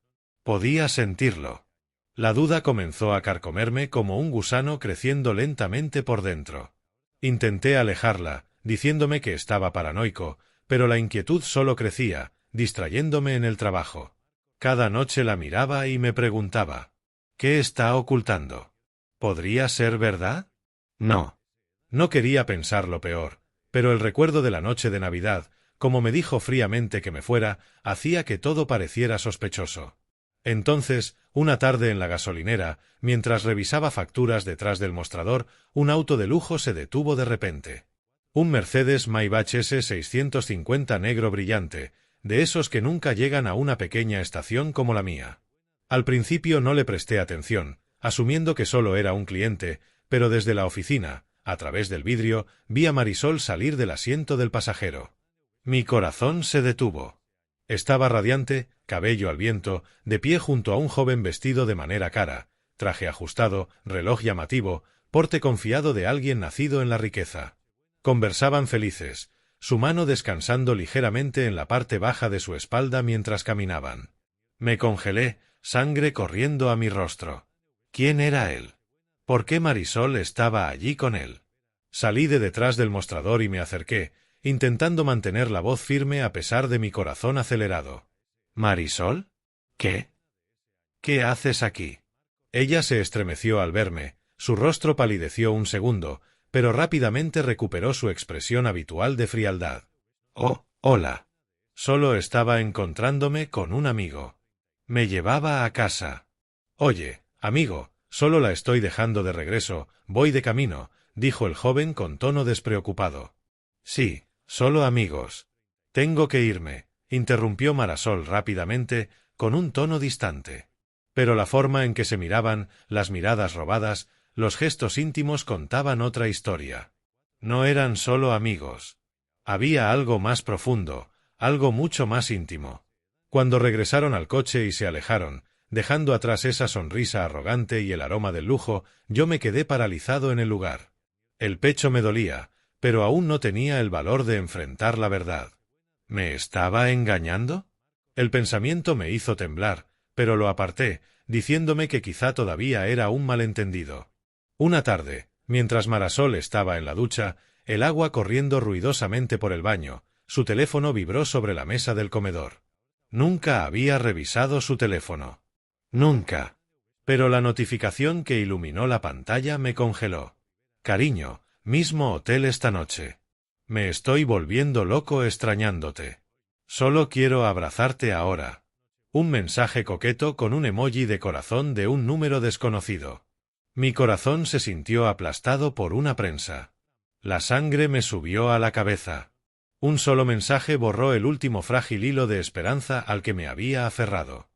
Podía sentirlo. La duda comenzó a carcomerme como un gusano creciendo lentamente por dentro. Intenté alejarla, diciéndome que estaba paranoico, pero la inquietud solo crecía, distrayéndome en el trabajo. Cada noche la miraba y me preguntaba, ¿qué está ocultando? ¿Podría ser verdad? No. No quería pensar lo peor, pero el recuerdo de la noche de Navidad, como me dijo fríamente que me fuera, hacía que todo pareciera sospechoso. Entonces, una tarde en la gasolinera, mientras revisaba facturas detrás del mostrador, un auto de lujo se detuvo de repente. Un Mercedes Maybach S650 negro brillante, de esos que nunca llegan a una pequeña estación como la mía. Al principio no le presté atención, asumiendo que solo era un cliente, pero desde la oficina, a través del vidrio, vi a Marisol salir del asiento del pasajero. Mi corazón se detuvo. Estaba radiante, cabello al viento, de pie junto a un joven vestido de manera cara, traje ajustado, reloj llamativo, porte confiado de alguien nacido en la riqueza. Conversaban felices, su mano descansando ligeramente en la parte baja de su espalda mientras caminaban. Me congelé, sangre corriendo a mi rostro. ¿Quién era él? ¿Por qué Marisol estaba allí con él? Salí de detrás del mostrador y me acerqué, intentando mantener la voz firme a pesar de mi corazón acelerado. ¿Marisol? ¿Qué? ¿Qué haces aquí? Ella se estremeció al verme, su rostro palideció un segundo, pero rápidamente recuperó su expresión habitual de frialdad. Oh, hola. Solo estaba encontrándome con un amigo. Me llevaba a casa. Oye, amigo, Solo la estoy dejando de regreso, voy de camino, dijo el joven con tono despreocupado. Sí, solo amigos. Tengo que irme, interrumpió Marasol rápidamente, con un tono distante. Pero la forma en que se miraban, las miradas robadas, los gestos íntimos contaban otra historia. No eran solo amigos. Había algo más profundo, algo mucho más íntimo. Cuando regresaron al coche y se alejaron, dejando atrás esa sonrisa arrogante y el aroma del lujo, yo me quedé paralizado en el lugar. El pecho me dolía, pero aún no tenía el valor de enfrentar la verdad. ¿Me estaba engañando? El pensamiento me hizo temblar, pero lo aparté, diciéndome que quizá todavía era un malentendido. Una tarde, mientras Marasol estaba en la ducha, el agua corriendo ruidosamente por el baño, su teléfono vibró sobre la mesa del comedor. Nunca había revisado su teléfono. Nunca. Pero la notificación que iluminó la pantalla me congeló. Cariño, mismo hotel esta noche. Me estoy volviendo loco extrañándote. Solo quiero abrazarte ahora. Un mensaje coqueto con un emoji de corazón de un número desconocido. Mi corazón se sintió aplastado por una prensa. La sangre me subió a la cabeza. Un solo mensaje borró el último frágil hilo de esperanza al que me había aferrado.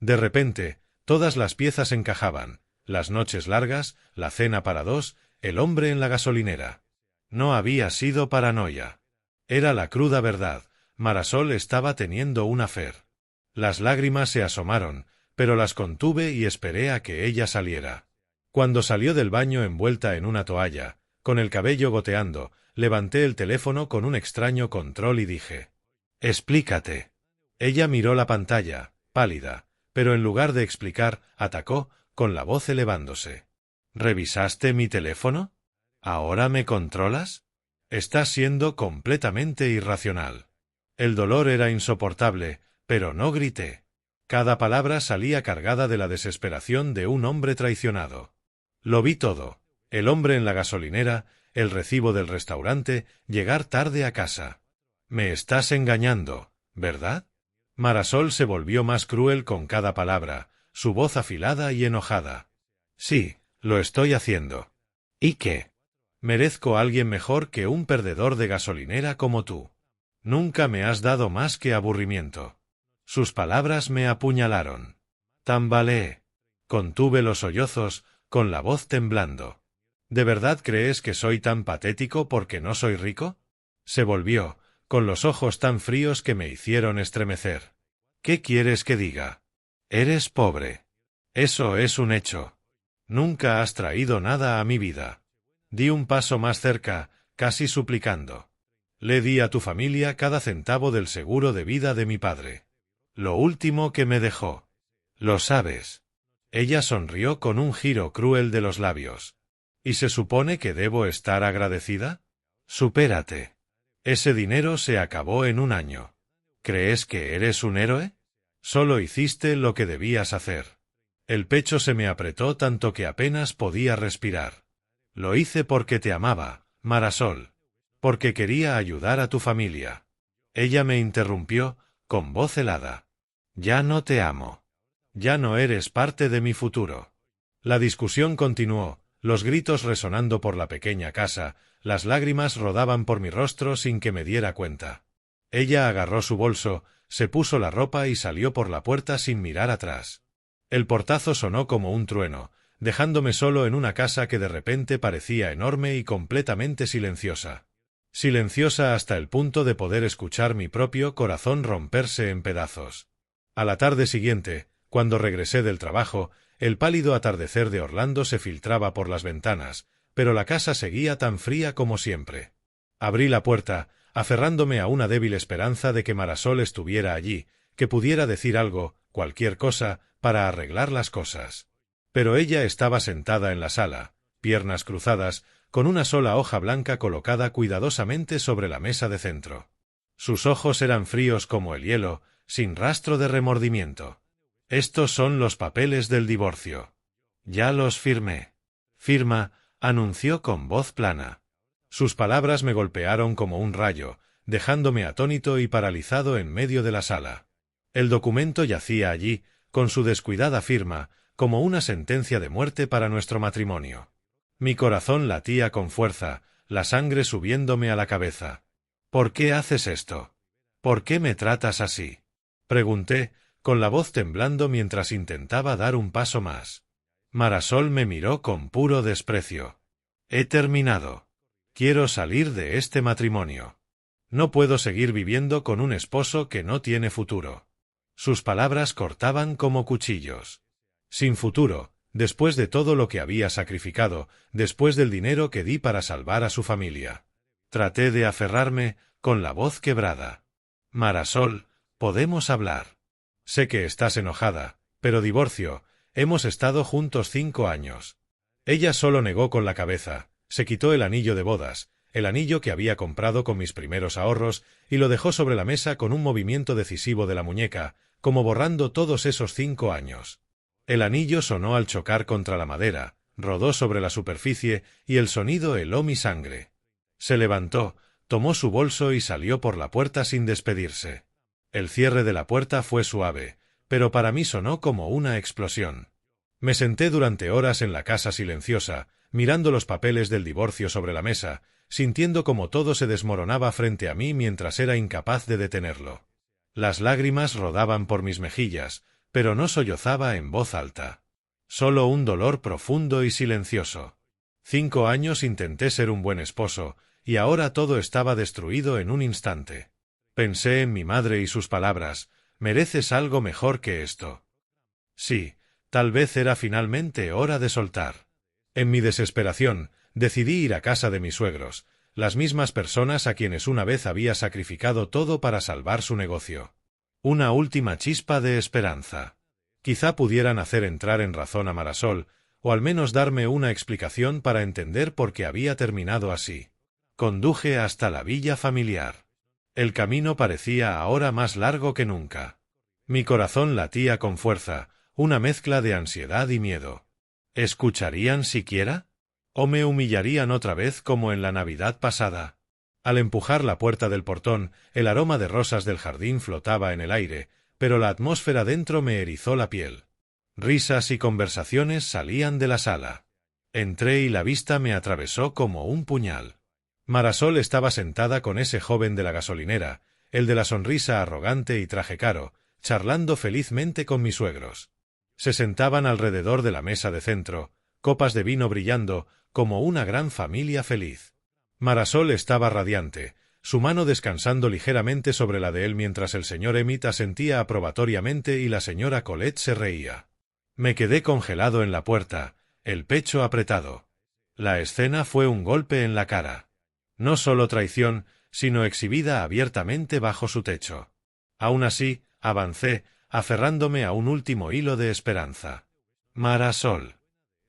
De repente, todas las piezas encajaban, las noches largas, la cena para dos, el hombre en la gasolinera. No había sido paranoia. Era la cruda verdad, Marasol estaba teniendo un affair. Las lágrimas se asomaron, pero las contuve y esperé a que ella saliera. Cuando salió del baño envuelta en una toalla, con el cabello goteando, levanté el teléfono con un extraño control y dije: «Explícate». Ella miró la pantalla, pálida, pero en lugar de explicar, atacó, con la voz elevándose. «¿Revisaste mi teléfono? ¿Ahora me controlas? Estás siendo completamente irracional». El dolor era insoportable, pero no grité. Cada palabra salía cargada de la desesperación de un hombre traicionado. Lo vi todo: el hombre en la gasolinera, el recibo del restaurante, llegar tarde a casa. «Me estás engañando, ¿verdad?». Marasol se volvió más cruel con cada palabra, su voz afilada y enojada. «Sí, lo estoy haciendo». «¿Y qué? Merezco a alguien mejor que un perdedor de gasolinera como tú. Nunca me has dado más que aburrimiento». Sus palabras me apuñalaron. Tambaleé. Contuve los sollozos, con la voz temblando. ¿De verdad crees que soy tan patético porque no soy rico? Se volvió, con los ojos tan fríos que me hicieron estremecer. ¿Qué quieres que diga? Eres pobre. Eso es un hecho. Nunca has traído nada a mi vida. Di un paso más cerca, casi suplicando. Le di a tu familia cada centavo del seguro de vida de mi padre. Lo último que me dejó. Lo sabes. Ella sonrió con un giro cruel de los labios. ¿Y se supone que debo estar agradecida? Supérate. Ese dinero se acabó en un año. ¿Crees que eres un héroe? Solo hiciste lo que debías hacer. El pecho se me apretó tanto que apenas podía respirar. Lo hice porque te amaba, Marasol. Porque quería ayudar a tu familia. Ella me interrumpió, con voz helada. Ya no te amo. Ya no eres parte de mi futuro. La discusión continuó, los gritos resonando por la pequeña casa, las lágrimas rodaban por mi rostro sin que me diera cuenta. Ella agarró su bolso, se puso la ropa y salió por la puerta sin mirar atrás. El portazo sonó como un trueno, dejándome solo en una casa que de repente parecía enorme y completamente silenciosa. Silenciosa hasta el punto de poder escuchar mi propio corazón romperse en pedazos. A la tarde siguiente, cuando regresé del trabajo, el pálido atardecer de Orlando se filtraba por las ventanas, pero la casa seguía tan fría como siempre. Abrí la puerta, aferrándome a una débil esperanza de que Marasol estuviera allí, que pudiera decir algo, cualquier cosa, para arreglar las cosas. Pero ella estaba sentada en la sala, piernas cruzadas, con una sola hoja blanca colocada cuidadosamente sobre la mesa de centro. Sus ojos eran fríos como el hielo, sin rastro de remordimiento. Estos son los papeles del divorcio. Ya los firmé. Firma, anunció con voz plana. Sus palabras me golpearon como un rayo, dejándome atónito y paralizado en medio de la sala. El documento yacía allí, con su descuidada firma, como una sentencia de muerte para nuestro matrimonio. Mi corazón latía con fuerza, la sangre subiéndome a la cabeza. ¿Por qué haces esto? ¿Por qué me tratas así? Pregunté, con la voz temblando mientras intentaba dar un paso más. Marasol me miró con puro desprecio. He terminado. Quiero salir de este matrimonio. No puedo seguir viviendo con un esposo que no tiene futuro. Sus palabras cortaban como cuchillos. Sin futuro, después de todo lo que había sacrificado, después del dinero que di para salvar a su familia. Traté de aferrarme, con la voz quebrada. Marasol, podemos hablar. Sé que estás enojada, pero divorcio, hemos estado juntos 5 años. Ella solo negó con la cabeza, se quitó el anillo de bodas, el anillo que había comprado con mis primeros ahorros, y lo dejó sobre la mesa con un movimiento decisivo de la muñeca, como borrando todos esos 5 años. El anillo sonó al chocar contra la madera, rodó sobre la superficie y el sonido heló mi sangre. Se levantó, tomó su bolso y salió por la puerta sin despedirse. El cierre de la puerta fue suave, pero para mí sonó como una explosión. Me senté durante horas en la casa silenciosa, mirando los papeles del divorcio sobre la mesa, sintiendo como todo se desmoronaba frente a mí mientras era incapaz de detenerlo. Las lágrimas rodaban por mis mejillas, pero no sollozaba en voz alta. Solo un dolor profundo y silencioso. 5 años intenté ser un buen esposo, y ahora todo estaba destruido en un instante. Pensé en mi madre y sus palabras, mereces algo mejor que esto. Sí, tal vez era finalmente hora de soltar. En mi desesperación, decidí ir a casa de mis suegros, las mismas personas a quienes una vez había sacrificado todo para salvar su negocio. Una última chispa de esperanza. Quizá pudieran hacer entrar en razón a Marasol, o al menos darme una explicación para entender por qué había terminado así. Conduje hasta la villa familiar. El camino parecía ahora más largo que nunca. Mi corazón latía con fuerza, una mezcla de ansiedad y miedo. ¿Escucharían siquiera? ¿O me humillarían otra vez como en la Navidad pasada? Al empujar la puerta del portón, el aroma de rosas del jardín flotaba en el aire, pero la atmósfera dentro me erizó la piel. Risas y conversaciones salían de la sala. Entré y la vista me atravesó como un puñal. Marasol estaba sentada con ese joven de la gasolinera, el de la sonrisa arrogante y traje caro, charlando felizmente con mis suegros. Se sentaban alrededor de la mesa de centro, copas de vino brillando, como una gran familia feliz. Marasol estaba radiante, su mano descansando ligeramente sobre la de él mientras el señor Emmett asentía aprobatoriamente y la señora Colette se reía. Me quedé congelado en la puerta, el pecho apretado. La escena fue un golpe en la cara. No solo traición, sino exhibida abiertamente bajo su techo. Aún así, avancé, aferrándome a un último hilo de esperanza. Marasol.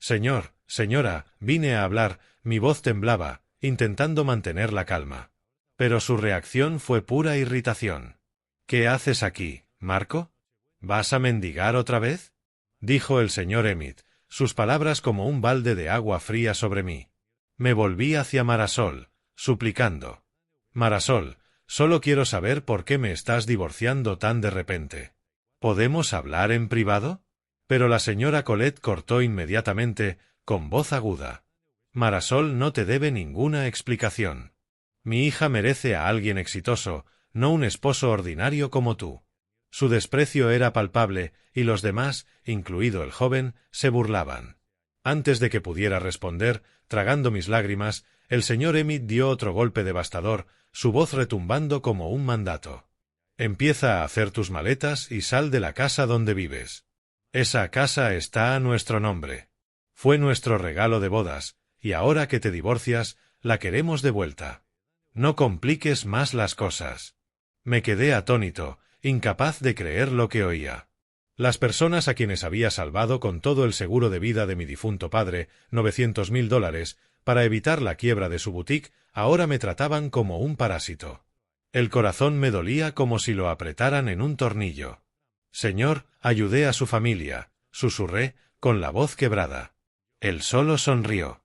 Señora, vine a hablar, mi voz temblaba, intentando mantener la calma. Pero su reacción fue pura irritación. ¿Qué haces aquí, Marco? ¿Vas a mendigar otra vez? Dijo el señor Emmett, sus palabras como un balde de agua fría sobre mí. Me volví hacia Marasol, suplicando. Marasol, solo quiero saber por qué me estás divorciando tan de repente. ¿Podemos hablar en privado? Pero la señora Colette cortó inmediatamente, con voz aguda. Marasol no te debe ninguna explicación. Mi hija merece a alguien exitoso, no un esposo ordinario como tú. Su desprecio era palpable, y los demás, incluido el joven, se burlaban. Antes de que pudiera responder, tragando mis lágrimas, el señor Emmett dio otro golpe devastador, su voz retumbando como un mandato. Empieza a hacer tus maletas y sal de la casa donde vives. Esa casa está a nuestro nombre. Fue nuestro regalo de bodas, y ahora que te divorcias, la queremos de vuelta. No compliques más las cosas. Me quedé atónito, incapaz de creer lo que oía. Las personas a quienes había salvado con todo el seguro de vida de mi difunto padre, $900,000, para evitar la quiebra de su boutique, ahora me trataban como un parásito. El corazón me dolía como si lo apretaran en un tornillo. Señor, ayudé a su familia, susurré, con la voz quebrada. Él solo sonrió.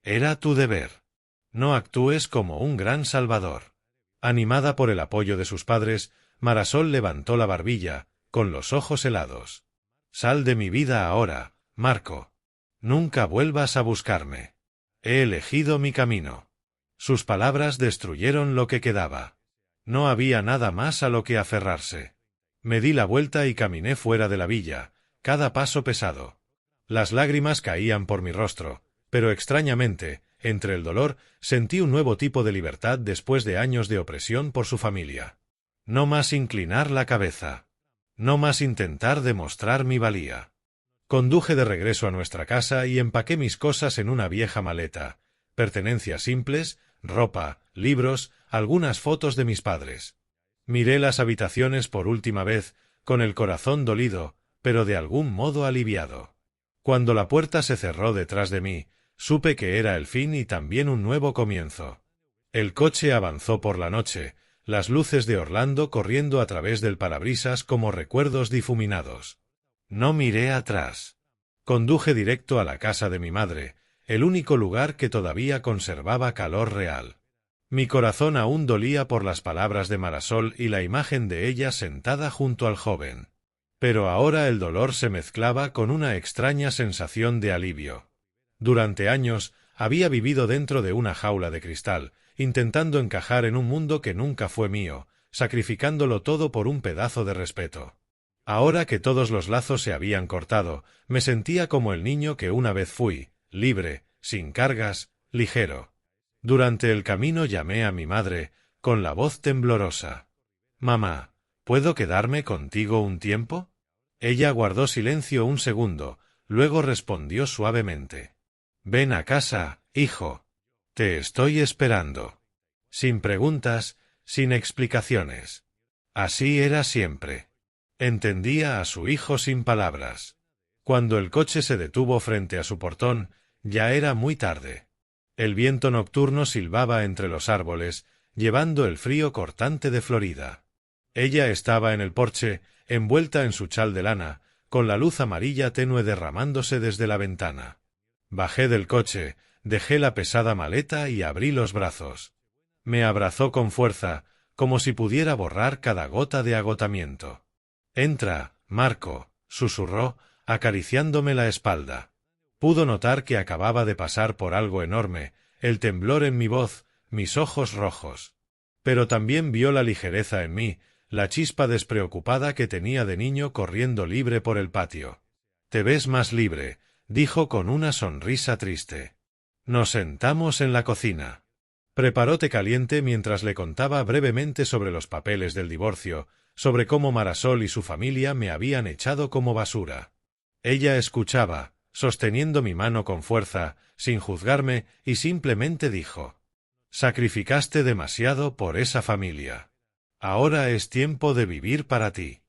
Era tu deber. No actúes como un gran salvador. Animada por el apoyo de sus padres, Marasol levantó la barbilla, con los ojos helados. Sal de mi vida ahora, Marco. Nunca vuelvas a buscarme. He elegido mi camino. Sus palabras destruyeron lo que quedaba. No había nada más a lo que aferrarse. Me di la vuelta y caminé fuera de la villa, cada paso pesado. Las lágrimas caían por mi rostro, pero extrañamente, entre el dolor, sentí un nuevo tipo de libertad después de años de opresión por su familia. No más inclinar la cabeza. No más intentar demostrar mi valía. Conduje de regreso a nuestra casa y empaqué mis cosas en una vieja maleta, pertenencias simples, ropa, libros, algunas fotos de mis padres. Miré las habitaciones por última vez, con el corazón dolido, pero de algún modo aliviado. Cuando la puerta se cerró detrás de mí, supe que era el fin y también un nuevo comienzo. El coche avanzó por la noche, las luces de Orlando corriendo a través del parabrisas como recuerdos difuminados. No miré atrás. Conduje directo a la casa de mi madre, el único lugar que todavía conservaba calor real. Mi corazón aún dolía por las palabras de Marisol y la imagen de ella sentada junto al joven. Pero ahora el dolor se mezclaba con una extraña sensación de alivio. Durante años había vivido dentro de una jaula de cristal, intentando encajar en un mundo que nunca fue mío, sacrificándolo todo por un pedazo de respeto. Ahora que todos los lazos se habían cortado, me sentía como el niño que una vez fui, libre, sin cargas, ligero. Durante el camino llamé a mi madre, con la voz temblorosa. «Mamá, ¿puedo quedarme contigo un tiempo?» Ella guardó silencio un segundo, luego respondió suavemente. «Ven a casa, hijo. Te estoy esperando». Sin preguntas, sin explicaciones. Así era siempre. Entendía a su hijo sin palabras. Cuando el coche se detuvo frente a su portón, ya era muy tarde. El viento nocturno silbaba entre los árboles, llevando el frío cortante de Florida. Ella estaba en el porche, envuelta en su chal de lana, con la luz amarilla tenue derramándose desde la ventana. Bajé del coche, dejé la pesada maleta y abrí los brazos. Me abrazó con fuerza, como si pudiera borrar cada gota de agotamiento. «Entra, Marco», susurró, acariciándome la espalda. Pudo notar que acababa de pasar por algo enorme, el temblor en mi voz, mis ojos rojos. Pero también vio la ligereza en mí, la chispa despreocupada que tenía de niño corriendo libre por el patio. «Te ves más libre», dijo con una sonrisa triste. Nos sentamos en la cocina. Preparó té caliente mientras le contaba brevemente sobre los papeles del divorcio, sobre cómo Marisol y su familia me habían echado como basura. Ella escuchaba, sosteniendo mi mano con fuerza, sin juzgarme, y simplemente dijo: «Sacrificaste demasiado por esa familia. Ahora es tiempo de vivir para ti».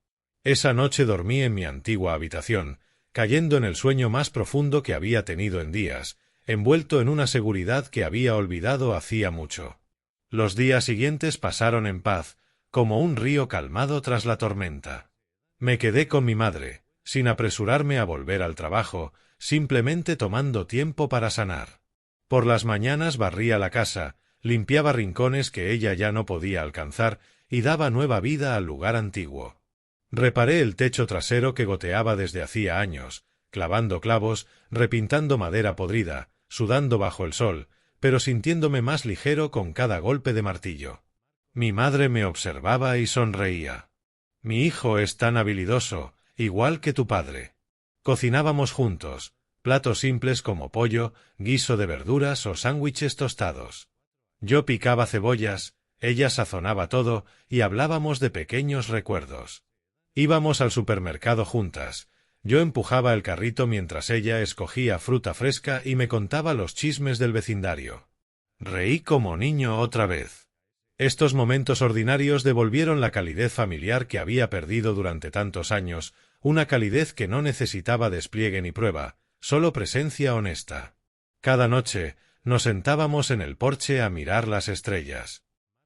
Esa noche dormí en mi antigua habitación, cayendo en el sueño más profundo que había tenido en días, envuelto en una seguridad que había olvidado hacía mucho. Los días siguientes pasaron en paz, como un río calmado tras la tormenta. Me quedé con mi madre, sin apresurarme a volver al trabajo, simplemente tomando tiempo para sanar. Por las mañanas barría la casa, limpiaba rincones que ella ya no podía alcanzar y daba nueva vida al lugar antiguo. Reparé el techo trasero que goteaba desde hacía años, clavando clavos, repintando madera podrida, sudando bajo el sol, pero sintiéndome más ligero con cada golpe de martillo. Mi madre me observaba y sonreía. «Mi hijo es tan habilidoso, igual que tu padre». Cocinábamos juntos, platos simples como pollo, guiso de verduras o sándwiches tostados. Yo picaba cebollas, ella sazonaba todo y hablábamos de pequeños recuerdos. Íbamos al supermercado juntas. Yo empujaba el carrito mientras ella escogía fruta fresca y me contaba los chismes del vecindario. Reí como niño otra vez. Estos momentos ordinarios devolvieron la calidez familiar que había perdido durante tantos años, una calidez que no necesitaba despliegue ni prueba, solo presencia honesta. Cada noche nos sentábamos en el porche a mirar las estrellas.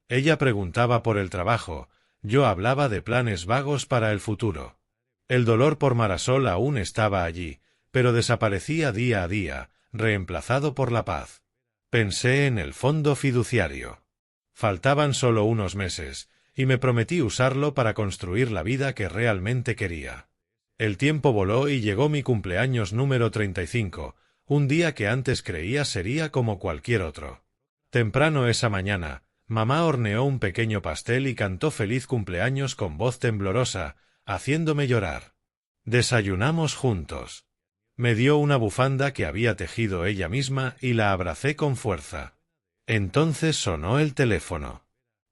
Ella preguntaba por el trabajo, yo hablaba de planes vagos para el futuro. El dolor por Marisol aún estaba allí, pero desaparecía día a día, reemplazado por la paz. Pensé en el fondo fiduciario. Faltaban solo unos meses, y me prometí usarlo para construir la vida que realmente quería. El tiempo voló y llegó mi cumpleaños número 35, un día que antes creía sería como cualquier otro. Temprano esa mañana, mamá horneó un pequeño pastel y cantó feliz cumpleaños con voz temblorosa, haciéndome llorar. Desayunamos juntos. Me dio una bufanda que había tejido ella misma y la abracé con fuerza. Entonces sonó el teléfono.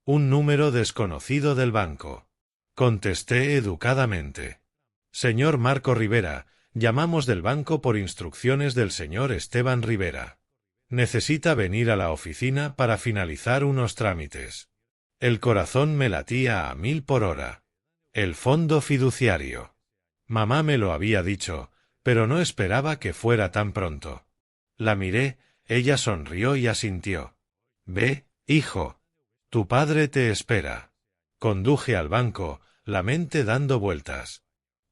Un número desconocido del banco. Contesté educadamente. Señor Marco Rivera, llamamos del banco por instrucciones del señor Esteban Rivera. Necesita venir a la oficina para finalizar unos trámites. El corazón me latía a 1000 por hora. El fondo fiduciario. Mamá me lo había dicho, pero no esperaba que fuera tan pronto. La miré, ella sonrió y asintió. Ve, hijo. Tu padre te espera. Conduje al banco, la mente dando vueltas.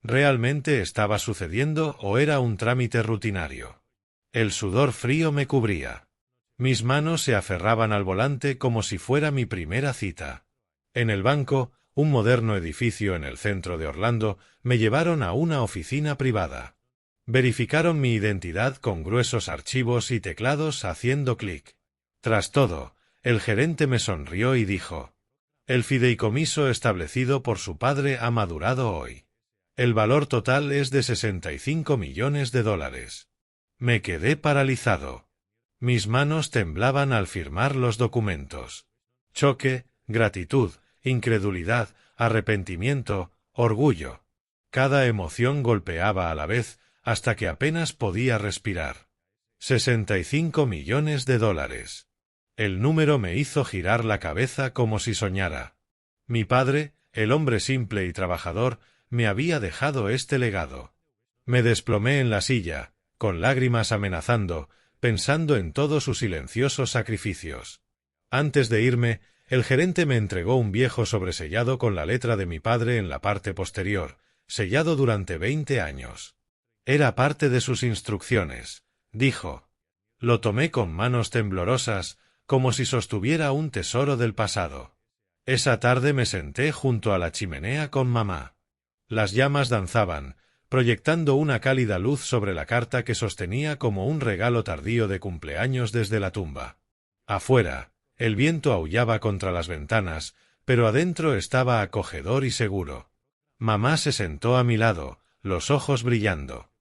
¿Realmente estaba sucediendo o era un trámite rutinario? El sudor frío me cubría. Mis manos se aferraban al volante como si fuera mi primera cita. En el banco, un moderno edificio en el centro de Orlando, me llevaron a una oficina privada. Verificaron mi identidad con gruesos archivos y teclados haciendo clic. Tras todo, el gerente me sonrió y dijo: «El fideicomiso establecido por su padre ha madurado hoy. El valor total es de $65 millones. Me quedé paralizado. Mis manos temblaban al firmar los documentos. Choque, gratitud, incredulidad, arrepentimiento, orgullo. Cada emoción golpeaba a la vez hasta que apenas podía respirar. $65 millones. El número me hizo girar la cabeza como si soñara. Mi padre, el hombre simple y trabajador, me había dejado este legado. Me desplomé en la silla, con lágrimas amenazando, pensando en todos sus silenciosos sacrificios. Antes de irme, el gerente me entregó un viejo sobresellado con la letra de mi padre en la parte posterior, sellado durante 20 años. Era parte de sus instrucciones, dijo. Lo tomé con manos temblorosas, como si sostuviera un tesoro del pasado. Esa tarde me senté junto a la chimenea con mamá. Las llamas danzaban, proyectando una cálida luz sobre la carta que sostenía como un regalo tardío de cumpleaños desde la tumba. Afuera, el viento aullaba contra las ventanas, pero adentro estaba acogedor y seguro. Mamá se sentó a mi lado, los ojos brillando.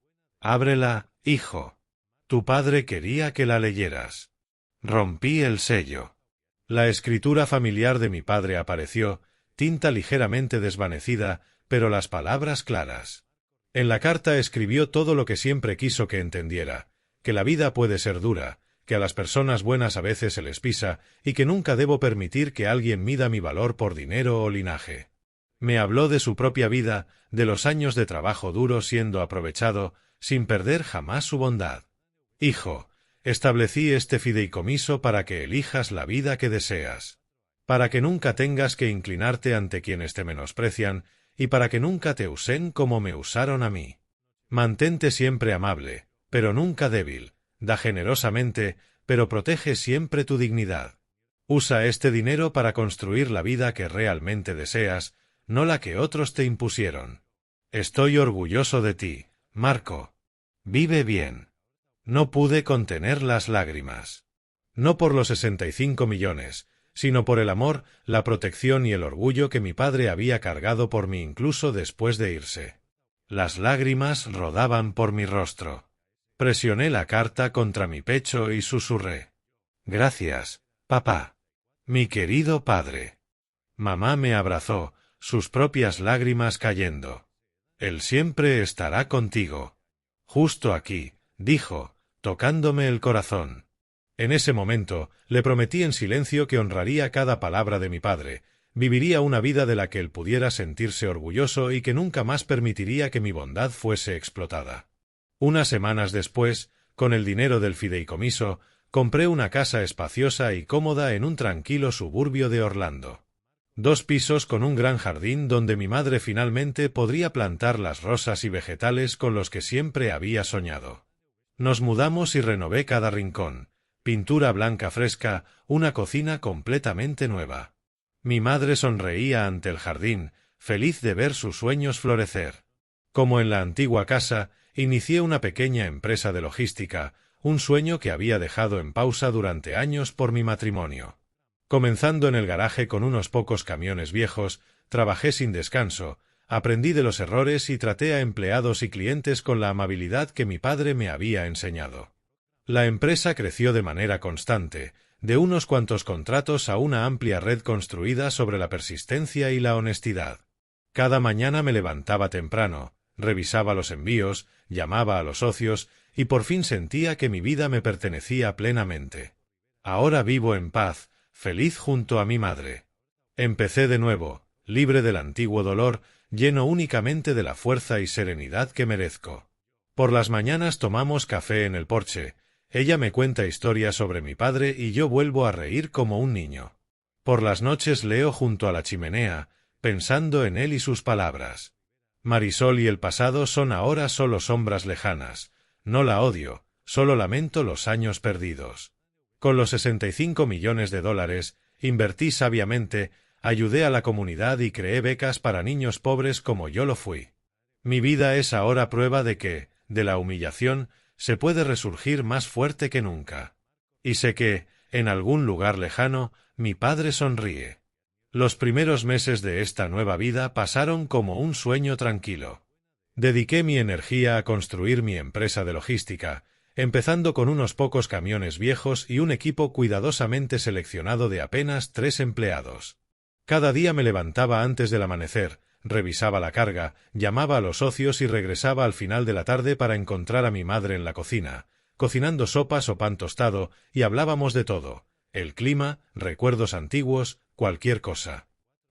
«Ábrela, hijo. Tu padre quería que la leyeras». Rompí el sello. La escritura familiar de mi padre apareció, tinta ligeramente desvanecida, pero las palabras claras. En la carta escribió todo lo que siempre quiso que entendiera, que la vida puede ser dura, que a las personas buenas a veces se les pisa y que nunca debo permitir que alguien mida mi valor por dinero o linaje. Me habló de su propia vida, de los años de trabajo duro siendo aprovechado, sin perder jamás su bondad. «Hijo, establecí este fideicomiso para que elijas la vida que deseas, para que nunca tengas que inclinarte ante quienes te menosprecian y para que nunca te usen como me usaron a mí. Mantente siempre amable, pero nunca débil, da generosamente, pero protege siempre tu dignidad. Usa este dinero para construir la vida que realmente deseas, no la que otros te impusieron. Estoy orgulloso de ti, Marco. Vive bien». No pude contener las lágrimas. No por los 65 millones, sino por el amor, la protección y el orgullo que mi padre había cargado por mí incluso después de irse. Las lágrimas rodaban por mi rostro. Presioné la carta contra mi pecho y susurré: «Gracias, papá. Mi querido padre». Mamá me abrazó, sus propias lágrimas cayendo. «Él siempre estará contigo. Justo aquí», dijo, tocándome el corazón. En ese momento, le prometí en silencio que honraría cada palabra de mi padre, viviría una vida de la que él pudiera sentirse orgulloso y que nunca más permitiría que mi bondad fuese explotada. Unas semanas después, con el dinero del fideicomiso, compré una casa espaciosa y cómoda en un tranquilo suburbio de Orlando. 2 pisos con un gran jardín donde mi madre finalmente podría plantar las rosas y vegetales con los que siempre había soñado. Nos mudamos y renové cada rincón, pintura blanca fresca, una cocina completamente nueva. Mi madre sonreía ante el jardín, feliz de ver sus sueños florecer. Como en la antigua casa, inicié una pequeña empresa de logística, un sueño que había dejado en pausa durante años por mi matrimonio. Comenzando en el garaje con unos pocos camiones viejos, trabajé sin descanso, aprendí de los errores y traté a empleados y clientes con la amabilidad que mi padre me había enseñado. La empresa creció de manera constante, de unos cuantos contratos a una amplia red construida sobre la persistencia y la honestidad. Cada mañana me levantaba temprano, revisaba los envíos, llamaba a los socios y por fin sentía que mi vida me pertenecía plenamente. Ahora vivo en paz, feliz junto a mi madre. Empecé de nuevo, libre del antiguo dolor, lleno únicamente de la fuerza y serenidad que merezco. Por las mañanas tomamos café en el porche, ella me cuenta historias sobre mi padre y yo vuelvo a reír como un niño. Por las noches leo junto a la chimenea, pensando en él y sus palabras. Marisol y el pasado son ahora solo sombras lejanas. No la odio, solo lamento los años perdidos. Con los 65 millones de dólares, invertí sabiamente, ayudé a la comunidad y creé becas para niños pobres como yo lo fui. Mi vida es ahora prueba de que, de la humillación, se puede resurgir más fuerte que nunca. Y sé que, en algún lugar lejano, mi padre sonríe. Los primeros meses de esta nueva vida pasaron como un sueño tranquilo. Dediqué mi energía a construir mi empresa de logística, empezando con unos pocos camiones viejos y un equipo cuidadosamente seleccionado de apenas 3 empleados. Cada día me levantaba antes del amanecer, revisaba la carga, llamaba a los socios y regresaba al final de la tarde para encontrar a mi madre en la cocina, cocinando sopas o pan tostado, y hablábamos de todo: el clima, recuerdos antiguos, cualquier cosa.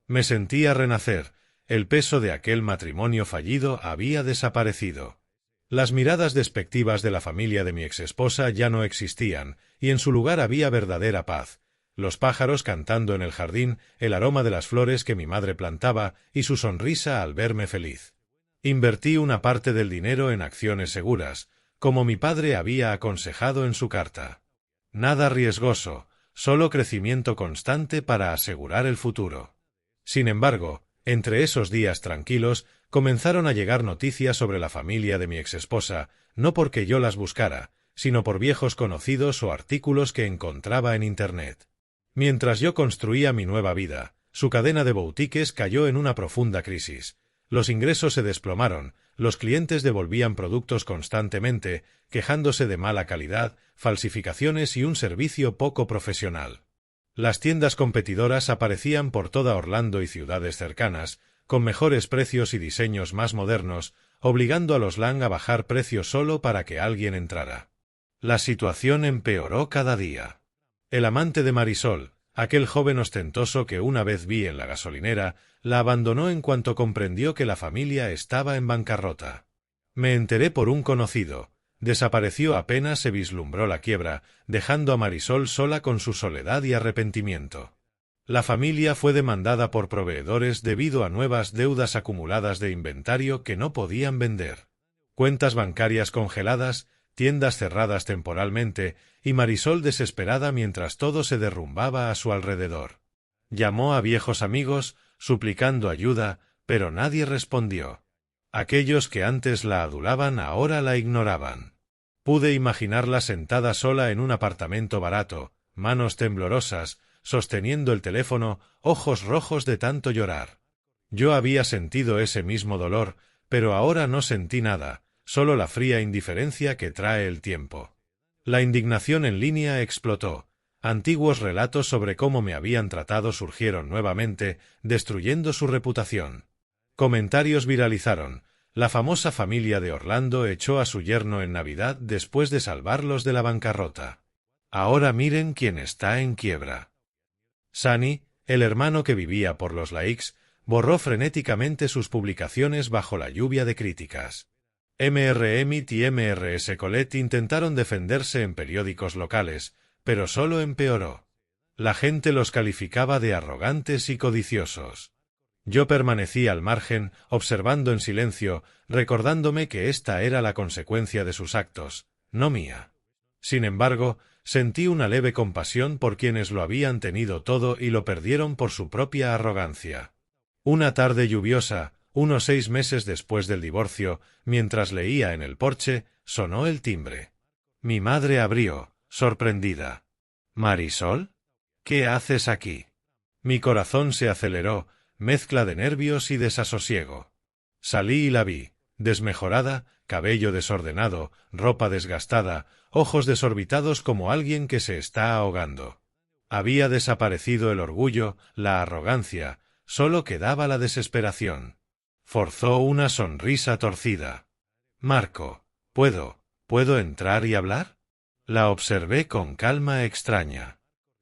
Me sentía renacer, el peso de aquel matrimonio fallido había desaparecido. Las miradas despectivas de la familia de mi exesposa ya no existían, y en su lugar había verdadera paz. Los pájaros cantando en el jardín, el aroma de las flores que mi madre plantaba y su sonrisa al verme feliz. Invertí una parte del dinero en acciones seguras, como mi padre había aconsejado en su carta. Nada riesgoso, solo crecimiento constante para asegurar el futuro. Sin embargo, entre esos días tranquilos, comenzaron a llegar noticias sobre la familia de mi exesposa, no porque yo las buscara, sino por viejos conocidos o artículos que encontraba en Internet. Mientras yo construía mi nueva vida, su cadena de boutiques cayó en una profunda crisis. Los ingresos se desplomaron, los clientes devolvían productos constantemente, quejándose de mala calidad, falsificaciones y un servicio poco profesional. Las tiendas competidoras aparecían por toda Orlando y ciudades cercanas, con mejores precios y diseños más modernos, obligando a los Lang a bajar precios solo para que alguien entrara. La situación empeoró cada día. El amante de Marisol, aquel joven ostentoso que una vez vi en la gasolinera, la abandonó en cuanto comprendió que la familia estaba en bancarrota. Me enteré por un conocido. Desapareció apenas se vislumbró la quiebra, dejando a Marisol sola con su soledad y arrepentimiento. La familia fue demandada por proveedores debido a nuevas deudas acumuladas de inventario que no podían vender. Cuentas bancarias congeladas, tiendas cerradas temporalmente, y Marisol desesperada mientras todo se derrumbaba a su alrededor. Llamó a viejos amigos, suplicando ayuda, pero nadie respondió. Aquellos que antes la adulaban ahora la ignoraban. Pude imaginarla sentada sola en un apartamento barato, manos temblorosas, sosteniendo el teléfono, ojos rojos de tanto llorar. Yo había sentido ese mismo dolor, pero ahora no sentí nada, solo la fría indiferencia que trae el tiempo. La indignación en línea explotó. Antiguos relatos sobre cómo me habían tratado surgieron nuevamente, destruyendo su reputación. Comentarios viralizaron. La famosa familia de Orlando echó a su yerno en Navidad después de salvarlos de la bancarrota. Ahora miren quién está en quiebra. Sunny, el hermano que vivía por los Lakes, borró frenéticamente sus publicaciones bajo la lluvia de críticas. Mr. Emmett y Mrs. Colette intentaron defenderse en periódicos locales, pero solo empeoró. La gente los calificaba de arrogantes y codiciosos. Yo permanecí al margen, observando en silencio, recordándome que esta era la consecuencia de sus actos, no mía. Sin embargo, sentí una leve compasión por quienes lo habían tenido todo y lo perdieron por su propia arrogancia. Una tarde lluviosa, unos 6 meses después del divorcio, mientras leía en el porche, sonó el timbre. Mi madre abrió, sorprendida. —¿Marisol? ¿Qué haces aquí? Mi corazón se aceleró, mezcla de nervios y desasosiego. Salí y la vi, desmejorada, cabello desordenado, ropa desgastada, ojos desorbitados como alguien que se está ahogando. Había desaparecido el orgullo, la arrogancia, solo quedaba la desesperación. Forzó una sonrisa torcida. —Marco, ¿puedo entrar y hablar? La observé con calma extraña.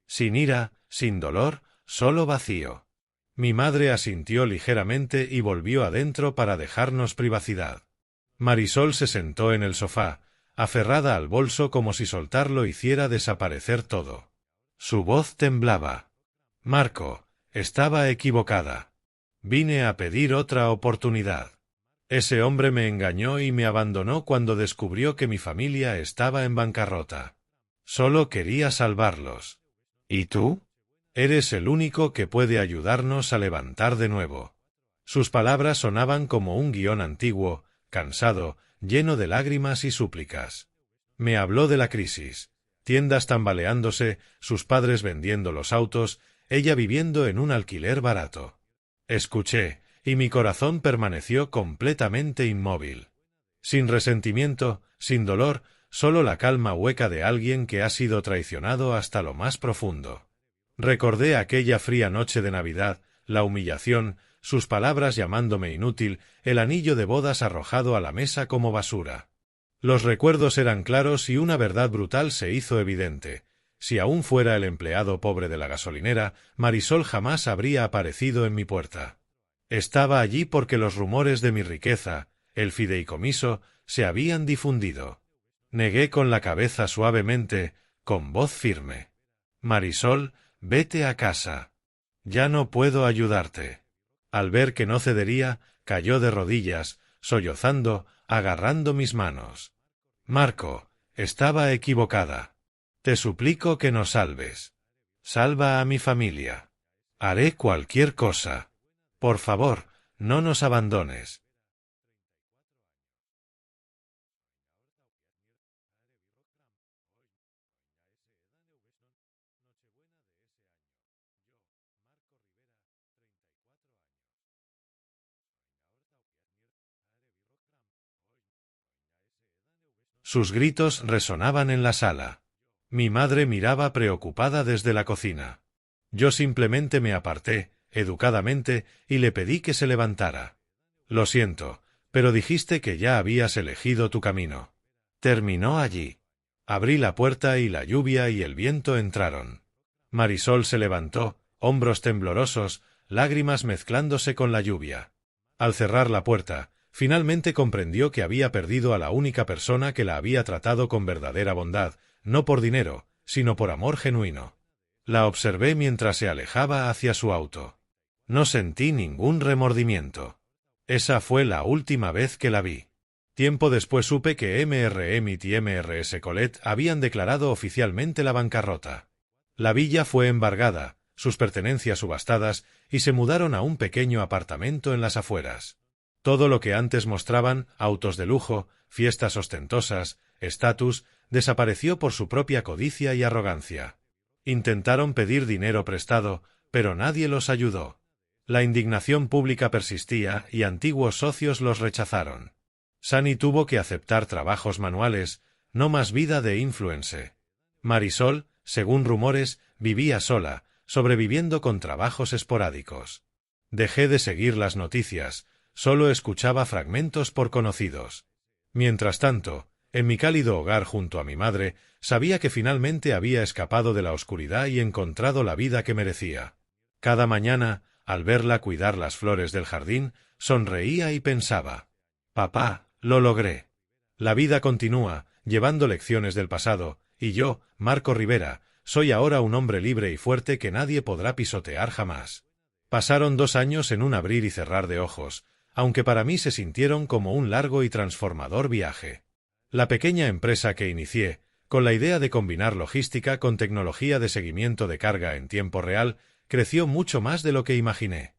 Sin ira, sin dolor, solo vacío. Mi madre asintió ligeramente y volvió adentro para dejarnos privacidad. Marisol se sentó en el sofá, aferrada al bolso como si soltarlo hiciera desaparecer todo. Su voz temblaba. Marco, estaba equivocada. Vine a pedir otra oportunidad. Ese hombre me engañó y me abandonó cuando descubrió que mi familia estaba en bancarrota. Solo quería salvarlos. ¿Y tú? Eres el único que puede ayudarnos a levantar de nuevo. Sus palabras sonaban como un guión antiguo, cansado, lleno de lágrimas y súplicas. Me habló de la crisis, tiendas tambaleándose, sus padres vendiendo los autos, ella viviendo en un alquiler barato. Escuché, y mi corazón permaneció completamente inmóvil. Sin resentimiento, sin dolor, solo la calma hueca de alguien que ha sido traicionado hasta lo más profundo. Recordé aquella fría noche de Navidad, la humillación, sus palabras llamándome inútil, el anillo de bodas arrojado a la mesa como basura. Los recuerdos eran claros y una verdad brutal se hizo evidente. Si aún fuera el empleado pobre de la gasolinera, Marisol jamás habría aparecido en mi puerta. Estaba allí porque los rumores de mi riqueza, el fideicomiso, se habían difundido. Negué con la cabeza suavemente, con voz firme. Marisol, vete a casa. Ya no puedo ayudarte. Al ver que no cedería, cayó de rodillas, sollozando, agarrando mis manos. Marco, estaba equivocada. Te suplico que nos salves. Salva a mi familia. Haré cualquier cosa. Por favor, no nos abandones. Sus gritos resonaban en la sala. Mi madre miraba preocupada desde la cocina. Yo simplemente me aparté, educadamente, y le pedí que se levantara. Lo siento, pero dijiste que ya habías elegido tu camino. Terminó allí. Abrí la puerta y la lluvia y el viento entraron. Marisol se levantó, hombros temblorosos, lágrimas mezclándose con la lluvia. Al cerrar la puerta, finalmente comprendió que había perdido a la única persona que la había tratado con verdadera bondad, no por dinero, sino por amor genuino. La observé mientras se alejaba hacia su auto. No sentí ningún remordimiento. Esa fue la última vez que la vi. Tiempo después supe que Mr. Emmett y Mrs. Colette habían declarado oficialmente la bancarrota. La villa fue embargada, sus pertenencias subastadas, y se mudaron a un pequeño apartamento en las afueras. Todo lo que antes mostraban, autos de lujo, fiestas ostentosas, estatus, desapareció por su propia codicia y arrogancia. Intentaron pedir dinero prestado, pero nadie los ayudó. La indignación pública persistía y antiguos socios los rechazaron. Sunny tuvo que aceptar trabajos manuales, no más vida de influencer. Marisol, según rumores, vivía sola, sobreviviendo con trabajos esporádicos. Dejé de seguir las noticias, solo escuchaba fragmentos por conocidos. Mientras tanto, en mi cálido hogar junto a mi madre, sabía que finalmente había escapado de la oscuridad y encontrado la vida que merecía. Cada mañana, al verla cuidar las flores del jardín, sonreía y pensaba: «Papá, lo logré». La vida continúa, llevando lecciones del pasado, y yo, Marco Rivera, soy ahora un hombre libre y fuerte que nadie podrá pisotear jamás. Pasaron 2 años en un abrir y cerrar de ojos, aunque para mí se sintieron como un largo y transformador viaje. La pequeña empresa que inicié, con la idea de combinar logística con tecnología de seguimiento de carga en tiempo real, creció mucho más de lo que imaginé.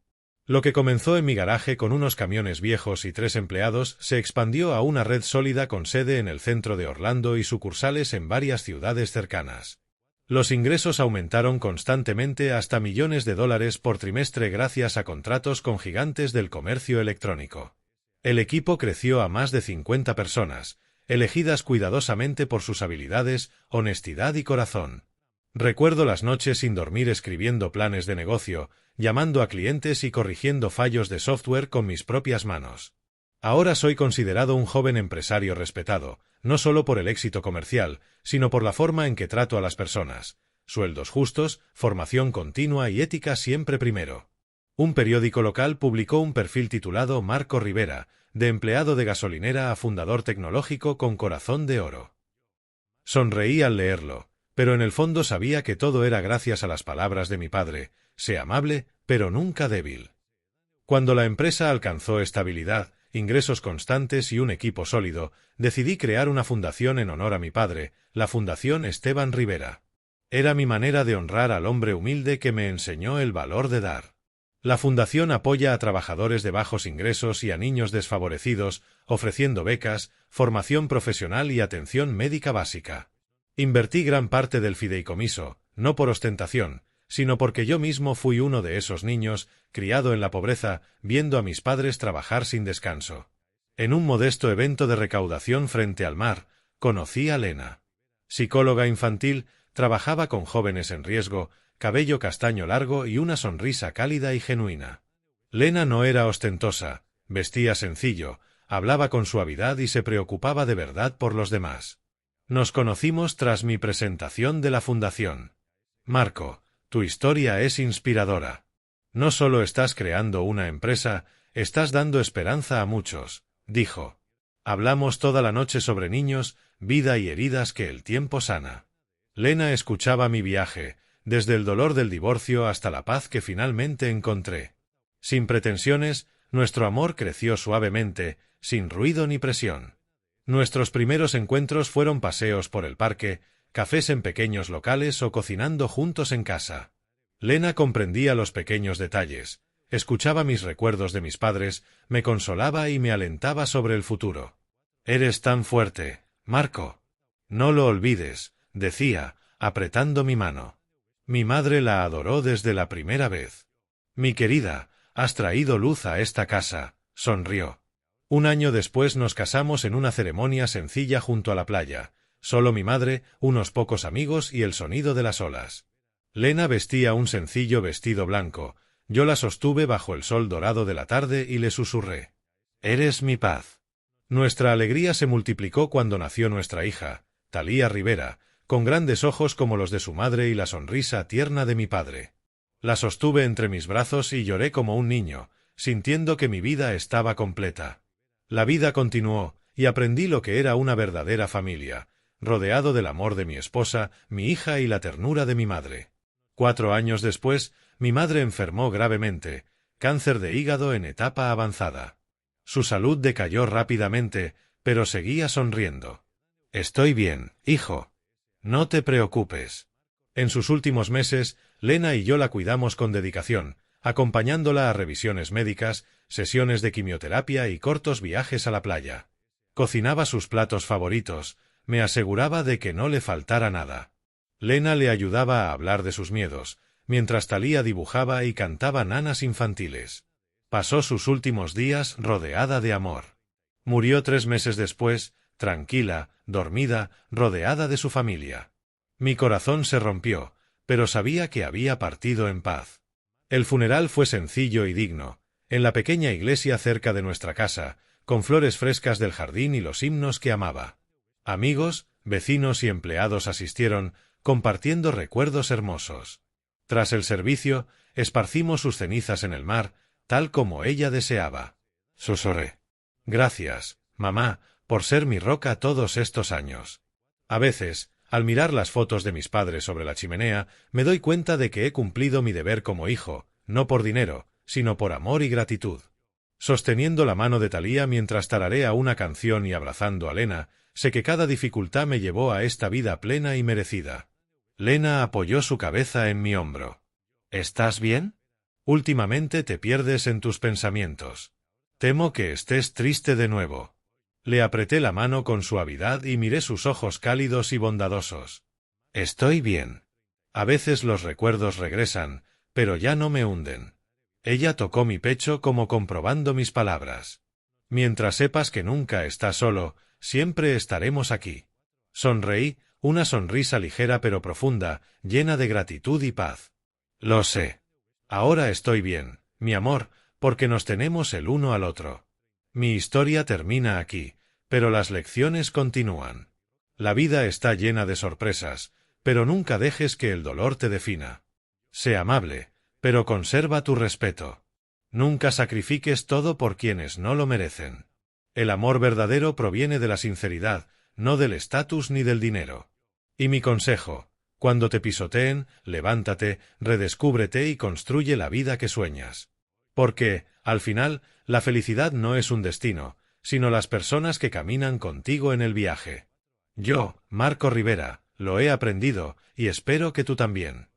Lo que comenzó en mi garaje con unos camiones viejos y 3 empleados se expandió a una red sólida con sede en el centro de Orlando y sucursales en varias ciudades cercanas. Los ingresos aumentaron constantemente hasta millones de dólares por trimestre gracias a contratos con gigantes del comercio electrónico. El equipo creció a más de 50 personas, elegidas cuidadosamente por sus habilidades, honestidad y corazón. Recuerdo las noches sin dormir escribiendo planes de negocio, llamando a clientes y corrigiendo fallos de software con mis propias manos. Ahora soy considerado un joven empresario respetado, no solo por el éxito comercial, sino por la forma en que trato a las personas. Sueldos justos, formación continua y ética siempre primero. Un periódico local publicó un perfil titulado Marco Rivera, de empleado de gasolinera a fundador tecnológico con corazón de oro. Sonreí al leerlo, pero en el fondo sabía que todo era gracias a las palabras de mi padre: sé amable, pero nunca débil. Cuando la empresa alcanzó estabilidad, ingresos constantes y un equipo sólido, decidí crear una fundación en honor a mi padre, la Fundación Esteban Rivera. Era mi manera de honrar al hombre humilde que me enseñó el valor de dar. La fundación apoya a trabajadores de bajos ingresos y a niños desfavorecidos, ofreciendo becas, formación profesional y atención médica básica. Invertí gran parte del fideicomiso, no por ostentación, sino porque yo mismo fui uno de esos niños, criado en la pobreza, viendo a mis padres trabajar sin descanso. En un modesto evento de recaudación frente al mar, conocí a Lena. Psicóloga infantil, trabajaba con jóvenes en riesgo, cabello castaño largo y una sonrisa cálida y genuina. Lena no era ostentosa, vestía sencillo, hablaba con suavidad y se preocupaba de verdad por los demás. Nos conocimos tras mi presentación de la fundación. Marco, tu historia es inspiradora. No solo estás creando una empresa, estás dando esperanza a muchos, dijo. Hablamos toda la noche sobre niños, vida y heridas que el tiempo sana. Lena escuchaba mi viaje, desde el dolor del divorcio hasta la paz que finalmente encontré. Sin pretensiones, nuestro amor creció suavemente, sin ruido ni presión. Nuestros primeros encuentros fueron paseos por el parque, cafés en pequeños locales o cocinando juntos en casa. Lena comprendía los pequeños detalles, escuchaba mis recuerdos de mis padres, me consolaba y me alentaba sobre el futuro. «Eres tan fuerte, Marco. No lo olvides», decía, apretando mi mano. Mi madre la adoró desde la primera vez. «Mi querida, has traído luz a esta casa», sonrió. Un año después nos casamos en una ceremonia sencilla junto a la playa. Solo mi madre, unos pocos amigos y el sonido de las olas. Lena vestía un sencillo vestido blanco. Yo la sostuve bajo el sol dorado de la tarde y le susurré: «Eres mi paz». Nuestra alegría se multiplicó cuando nació nuestra hija, Talía Rivera, con grandes ojos como los de su madre y la sonrisa tierna de mi padre. La sostuve entre mis brazos y lloré como un niño, sintiendo que mi vida estaba completa. La vida continuó, y aprendí lo que era una verdadera familia, rodeado del amor de mi esposa, mi hija y la ternura de mi madre. 4 años después, mi madre enfermó gravemente, cáncer de hígado en etapa avanzada. Su salud decayó rápidamente, pero seguía sonriendo. «Estoy bien, hijo. No te preocupes». En sus últimos meses, Lena y yo la cuidamos con dedicación, acompañándola a revisiones médicas, sesiones de quimioterapia y cortos viajes a la playa. Cocinaba sus platos favoritos, me aseguraba de que no le faltara nada. Lena le ayudaba a hablar de sus miedos, mientras Talía dibujaba y cantaba nanas infantiles. Pasó sus últimos días rodeada de amor. Murió 3 meses después, tranquila, dormida, rodeada de su familia. Mi corazón se rompió, pero sabía que había partido en paz. El funeral fue sencillo y digno, en la pequeña iglesia cerca de nuestra casa, con flores frescas del jardín y los himnos que amaba. Amigos, vecinos y empleados asistieron, compartiendo recuerdos hermosos. Tras el servicio, esparcimos sus cenizas en el mar, tal como ella deseaba. Susurré: «Gracias, mamá, por ser mi roca todos estos años». A veces, al mirar las fotos de mis padres sobre la chimenea, me doy cuenta de que he cumplido mi deber como hijo, no por dinero, sino por amor y gratitud. Sosteniendo la mano de Talía mientras tararea una canción y abrazando a Lena, sé que cada dificultad me llevó a esta vida plena y merecida. Lena apoyó su cabeza en mi hombro. «¿Estás bien?». Últimamente te pierdes en tus pensamientos. Temo que estés triste de nuevo. Le apreté la mano con suavidad y miré sus ojos cálidos y bondadosos. Estoy bien. A veces los recuerdos regresan, pero ya no me hunden. Ella tocó mi pecho como comprobando mis palabras. Mientras sepas que nunca estás solo, siempre estaremos aquí. Sonreí, una sonrisa ligera pero profunda, llena de gratitud y paz. Lo sé. Ahora estoy bien, mi amor, porque nos tenemos el uno al otro. Mi historia termina aquí, pero las lecciones continúan. La vida está llena de sorpresas, pero nunca dejes que el dolor te defina. Sé amable, pero conserva tu respeto. Nunca sacrifiques todo por quienes no lo merecen. El amor verdadero proviene de la sinceridad, no del estatus ni del dinero. Y mi consejo: cuando te pisoteen, levántate, redescúbrete y construye la vida que sueñas. Porque, al final, la felicidad no es un destino, sino las personas que caminan contigo en el viaje. Yo, Marco Rivera, lo he aprendido, y espero que tú también.